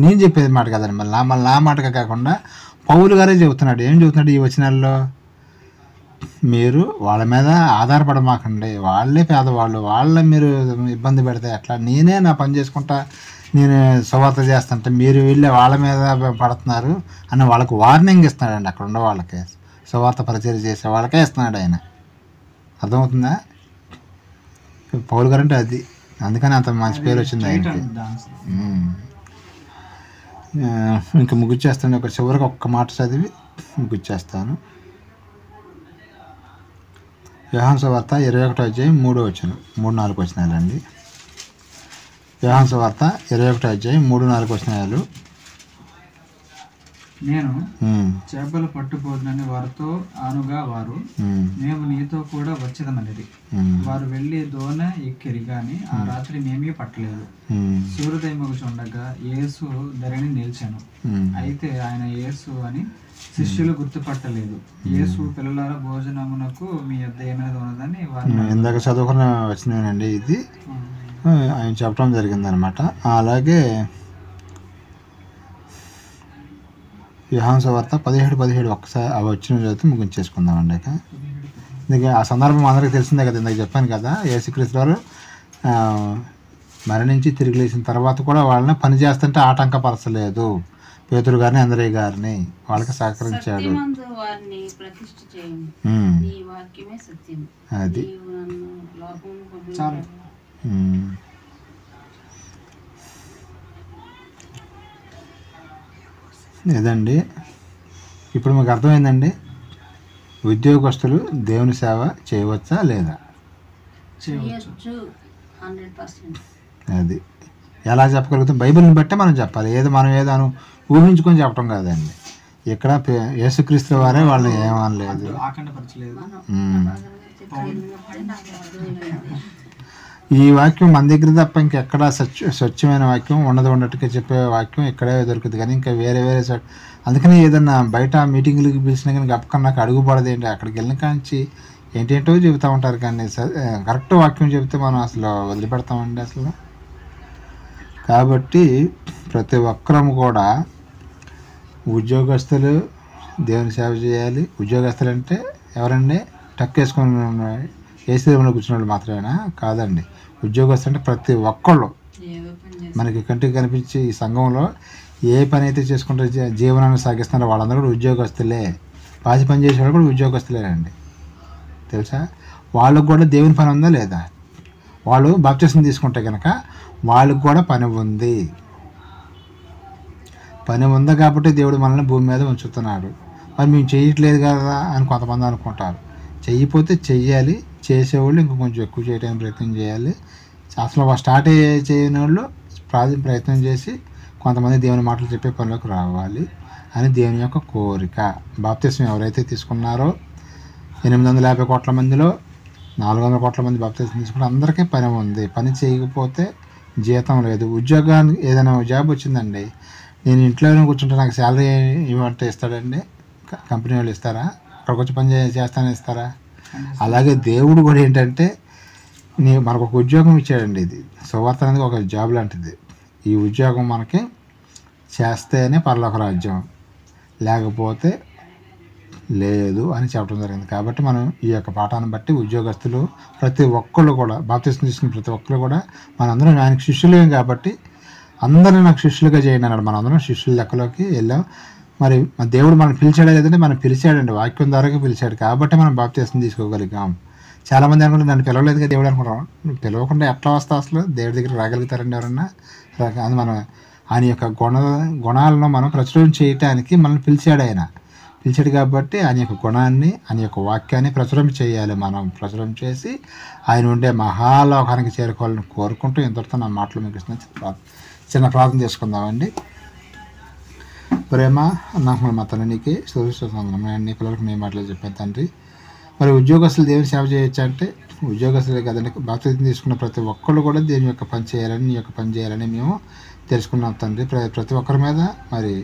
నేను చెప్పేది మాట కదండి, మళ్ళీ నా మాటగా కాకుండా పౌలు గారే చెబుతున్నాడు. ఏం చెబుతున్నాడు ఈ వచనాల్లో, మీరు వాళ్ళ మీద ఆధారపడమాకండి, వాళ్ళే పేదవాళ్ళు, వాళ్ళ మీరు ఇబ్బంది పెడితే ఎట్లా, నేనే నా పని చేసుకుంటా నేను సువార్త చేస్తుంటే మీరు వెళ్ళి వాళ్ళ మీద పడుతున్నారు అని వాళ్ళకు వార్నింగ్ ఇస్తున్నాడండి. అక్కడ ఉన్న వాళ్ళకి సువార్త పరిచయం చేసే వాళ్ళకే ఇస్తున్నాడు ఆయన. అర్థమవుతుందా? పౌలు గారు అంటే అది, అందుకని అంత మంచి పేరు వచ్చింది ఆయనకి. ఇంకా ముగిచ్చేస్తాను. ఒక చివరికి ఒక్క మాట చదివి ముగిచ్చేస్తాను. యోహాను సువార్త 21వ అధ్యాయం 3వ వచనం, 3-4 వచనాలండి. యోహాను సువార్త 21వ అధ్యాయం 3-4 వచనాలు. నేను చేపలు పట్టుపోదునని వారితో ఆనుగా వారు, మేము నీతో కూడా వచ్చేదమనేది. వారు వెళ్ళి దోణ ఎక్కిరి గాని ఆ రాత్రి మేమీ పట్టలేదు. సూర్యోదయమగుచుండగా యేసు ధరణి నిలిచాను. అయితే ఆయన యేసు అని శిష్యులు గుర్తుపట్టలేదు. యేసు పిల్లల భోజనమునకు మీ యొద్ద ఏమైనా ఉన్నదని వారు ఇందాక చదువుకున్న వచ్చినానండి. ఇది ఆయన చెప్పడం జరిగిందనమాట. అలాగే యోహాను సువార్త 17 ఒక్కసారి అవి వచ్చిన చదివితే ముగించేసుకుందామండి. ఇక ఆ సందర్భం అందరికీ తెలిసిందే కదా, ఇందాక చెప్పాను కదా, యేసుక్రీస్తు వారు మరణించి తిరిగి లేచిన తర్వాత కూడా వాళ్ళని పని చేస్తుంటే ఆటంకపరచలేదు. పేతురు గారిని, అంద్రయ్య గారిని వాళ్ళకి సహకరించాడు. అది ఇదండి. ఇప్పుడు మీకు అర్థమైందండి, ఉద్యోగస్తులు దేవుని సేవ చేయవచ్చా లేదా? అది ఎలా చెప్పగలుగుతాం? బైబిల్ని బట్టే మనం చెప్పాలి. మనం ఏదో ఊహించుకొని చెప్పడం కాదండి. ఇక్కడ యేసుక్రీస్తు వారే వాళ్ళు ఏమనలేదు. ఈ వాక్యం మన దగ్గర తప్ప ఇంకెక్కడ స్వచ్ఛమైన వాక్యం ఉన్నట్టుగా చెప్పే వాక్యం ఇక్కడే దొరుకుతుంది, కానీ ఇంకా వేరే అందుకని ఏదన్నా బయట మీటింగ్లకి పిలిచినా కానీ గప్పకన్నా నాకు అడుగుపడదు ఏంటి, అక్కడికి వెళ్ళిన కాంచి ఏంటేంటో చెబుతూ ఉంటారు, కానీ కరెక్ట్ వాక్యం చెబితే మనం అసలు వదిలిపెడతామండి అసలు. కాబట్టి ప్రతి ఒక్కరము కూడా ఉద్యోగస్తులు దేవుని సేవ చేయాలి. ఉద్యోగస్తులు అంటే ఎవరండి? టక్కేసుకొని ఏసీలో కూర్చున్న వాళ్ళు మాత్రమేనా? కాదండి. ఉద్యోగస్తులు అంటే ప్రతి ఒక్కళ్ళు మనకి కంటికి కనిపించే ఈ సంఘంలో ఏ పని అయితే చేసుకుంటే జీవనాన్ని సాగిస్తున్నారో వాళ్ళందరూ కూడా ఉద్యోగస్తులే. పాసి పని చేసేవాళ్ళు కూడా ఉద్యోగస్తులేనండి, తెలుసా? వాళ్ళకు కూడా దేవుని పని ఉందా లేదా? వాళ్ళు బాప్తిసం తీసుకుంటే కనుక వాళ్ళకు కూడా పని ఉంది. పని ఉంది కాబట్టి దేవుడు మనల్ని భూమి మీద ఉంచుతున్నాడు. మరి మేము చేయట్లేదు కదా అని కొంతమంది అనుకుంటారు. చెయ్యిపోతే చెయ్యాలి, చేసేవాళ్ళు ఇంకా కొంచెం ఎక్కువ చేయడానికి ప్రయత్నం చేయాలి. అసలు స్టార్ట్ చేయని వాళ్ళు ప్రయత్నం చేసి కొంతమంది దేవుని మాటలు చెప్పే పనిలోకి రావాలి అని దేవుని యొక్క కోరిక. బాప్తిసం ఎవరైతే తీసుకున్నారో 850 కోట్ల మందిలో 400 కోట్ల మంది బాప్తిసం తీసుకుంటే అందరికీ పని ఉంది. పని చేయకపోతే జీతం లేదు. ఉద్యోగానికి ఏదైనా జాబ్ వచ్చిందండి, నేను ఇంట్లోనే కూర్చుంటే నాకు శాలరీ ఇవ్వమంటే ఇస్తాడండి? కంపెనీ వాళ్ళు ఇస్తారా? అక్కడికి వచ్చి పని చేస్తానని ఇస్తారా? అలాగే దేవుడు కూడా ఏంటంటే మనకు ఒక ఉద్యోగం ఇచ్చాడండి. ఇది సువార్త అనేది ఒక జాబ్ లాంటిది. ఈ ఉద్యోగం మనకి చేస్తేనే పరలోక రాజ్యం, లేకపోతే లేదు అని చెప్పడం జరిగింది. కాబట్టి మనం ఈ యొక్క పాఠాన్ని బట్టి ఉద్యోగస్తులు ప్రతి ఒక్కళ్ళు కూడా బాప్తిసం తీసుకున్న ప్రతి ఒక్కరు కూడా మనందరం ఆయనకు శిష్యులేం కాబట్టి అందరినీ నాకు శిష్యులుగా చేయండి అన్నాడు. మనందరం శిష్యుల లెక్కలోకి వెళ్ళాం. మరి దేవుడు మనం పిలిచాడే లేదంటే మనం పిలిచాడండి, వాక్యం ద్వారాగా పిలిచాడు కాబట్టి మనం బాప్తిసం తీసుకోగలిగాం. చాలామంది అనుకుంటే నన్ను పిలవలేదుగా దేవుడు అనుకుంటాం. నువ్వు పిలవకుండా ఎట్లా వస్తావు? అసలు దేవుడి దగ్గర రాగలుగుతారండి ఎవరన్నా? అది మనం ఆయన యొక్క గుణాలను మనం ప్రచురం చేయటానికి మనల్ని పిలిచాడు. ఆయన పిలిచాడు కాబట్టి ఆయన యొక్క గుణాన్ని, ఆయన యొక్క వాక్యాన్ని ప్రచురం చేయాలి. మనం ప్రచురం చేసి ఆయన ఉండే మహాలోకానికి చేరుకోవాలని కోరుకుంటూ ఇంతటితో నా మాటలు మీకు చిన్న ప్రార్థన చేసుకుందామండి. ప్రేమ నాకు మా తండ్రికి నీ పిల్లలకు నీ మాటలు చెప్పాను తండ్రి. మరి ఉద్యోగస్తులు దేవుని సేవ చేయొచ్చు అంటే ఉద్యోగస్తులే కదండి, బాప్తిజం తీసుకున్న ప్రతి ఒక్కళ్ళు కూడా దేవుని యొక్క పని చేయాలని, నీ యొక్క పని చేయాలని మేము తెలుసుకున్నాం తండ్రి. ప్రతి ఒక్కరి మీద మరి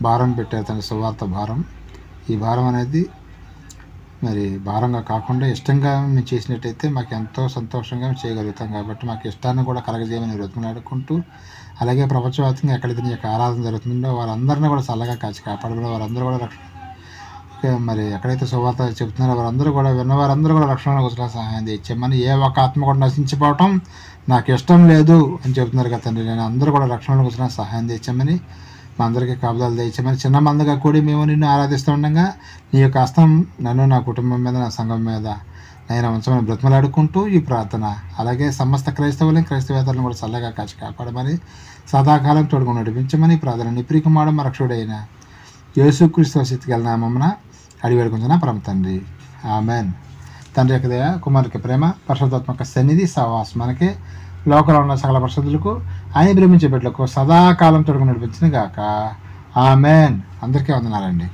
భారం పెట్టారు తండ్రి, సువార్త భారం. ఈ భారం అనేది మరి భారంగా కాకుండా ఇష్టంగా మేము చేసినట్టయితే మాకు ఎంతో సంతోషంగా చేయగలుగుతాం. కాబట్టి మాకు ఇష్టాన్ని కూడా కలగజేయమని బ్రతుకులాడుకుంటూ, అలాగే ప్రపంచవ్యాప్తంగా ఎక్కడైతే నీ యొక్క ఆరాధన జరుగుతుందో వారందరినీ కూడా చల్లగా కాచి కాపాడమని, వారందరూ కూడా మరి ఎక్కడైతే సువార్త చెప్తున్నారో వారందరూ కూడా విన్నవారందరూ కూడా రక్షణ కోసం సహాయం తెచ్చామని, ఏ ఒక్క ఆత్మ కూడా నశించిపోవటం నాకు ఇష్టం లేదు అని చెప్తున్నారు కదా తండ్రి. నేను అందరూ కూడా రక్షణ కోసం సహాయం తెచ్చామని, మా అందరికీ కాపుదాలు తెచ్చామని, చిన్న మందిగా కూడి మేము నిన్ను ఆరాధిస్తూ ఉండగా నీ యొక్క హస్తం నన్ను, నా కుటుంబం మీద, నా సంఘం మీద నేను ఉంచమని బ్రతిమలాడుకుంటూ ఈ ప్రార్థన, అలాగే సమస్త క్రైస్తవేతలను కూడా చల్లగా కాచి కాపాడమని, సదాకాలం తోడుగా నడిపించమని ప్రార్థన నిప్రీకుమాడు మా రక్షుడైన యేసుక్రీస్తు స్థితికి నామమున అడిగి వేడుకుంటున్నా పరమ తండ్రి. ఆమెన్. తండ్రి యొక్క దయ, కుమారునికి ప్రేమ, పరిశుద్ధాత్మక సన్నిధి సహవాసం మనకి లోకంలో ఉన్న సకల పరిశుద్ధులకు ఆయన ప్రేమించే బిడ్డలకు సదాకాలం తోడుగా నడిపించిన గాక. ఆమెన్. అందరికీ వందనాలండి.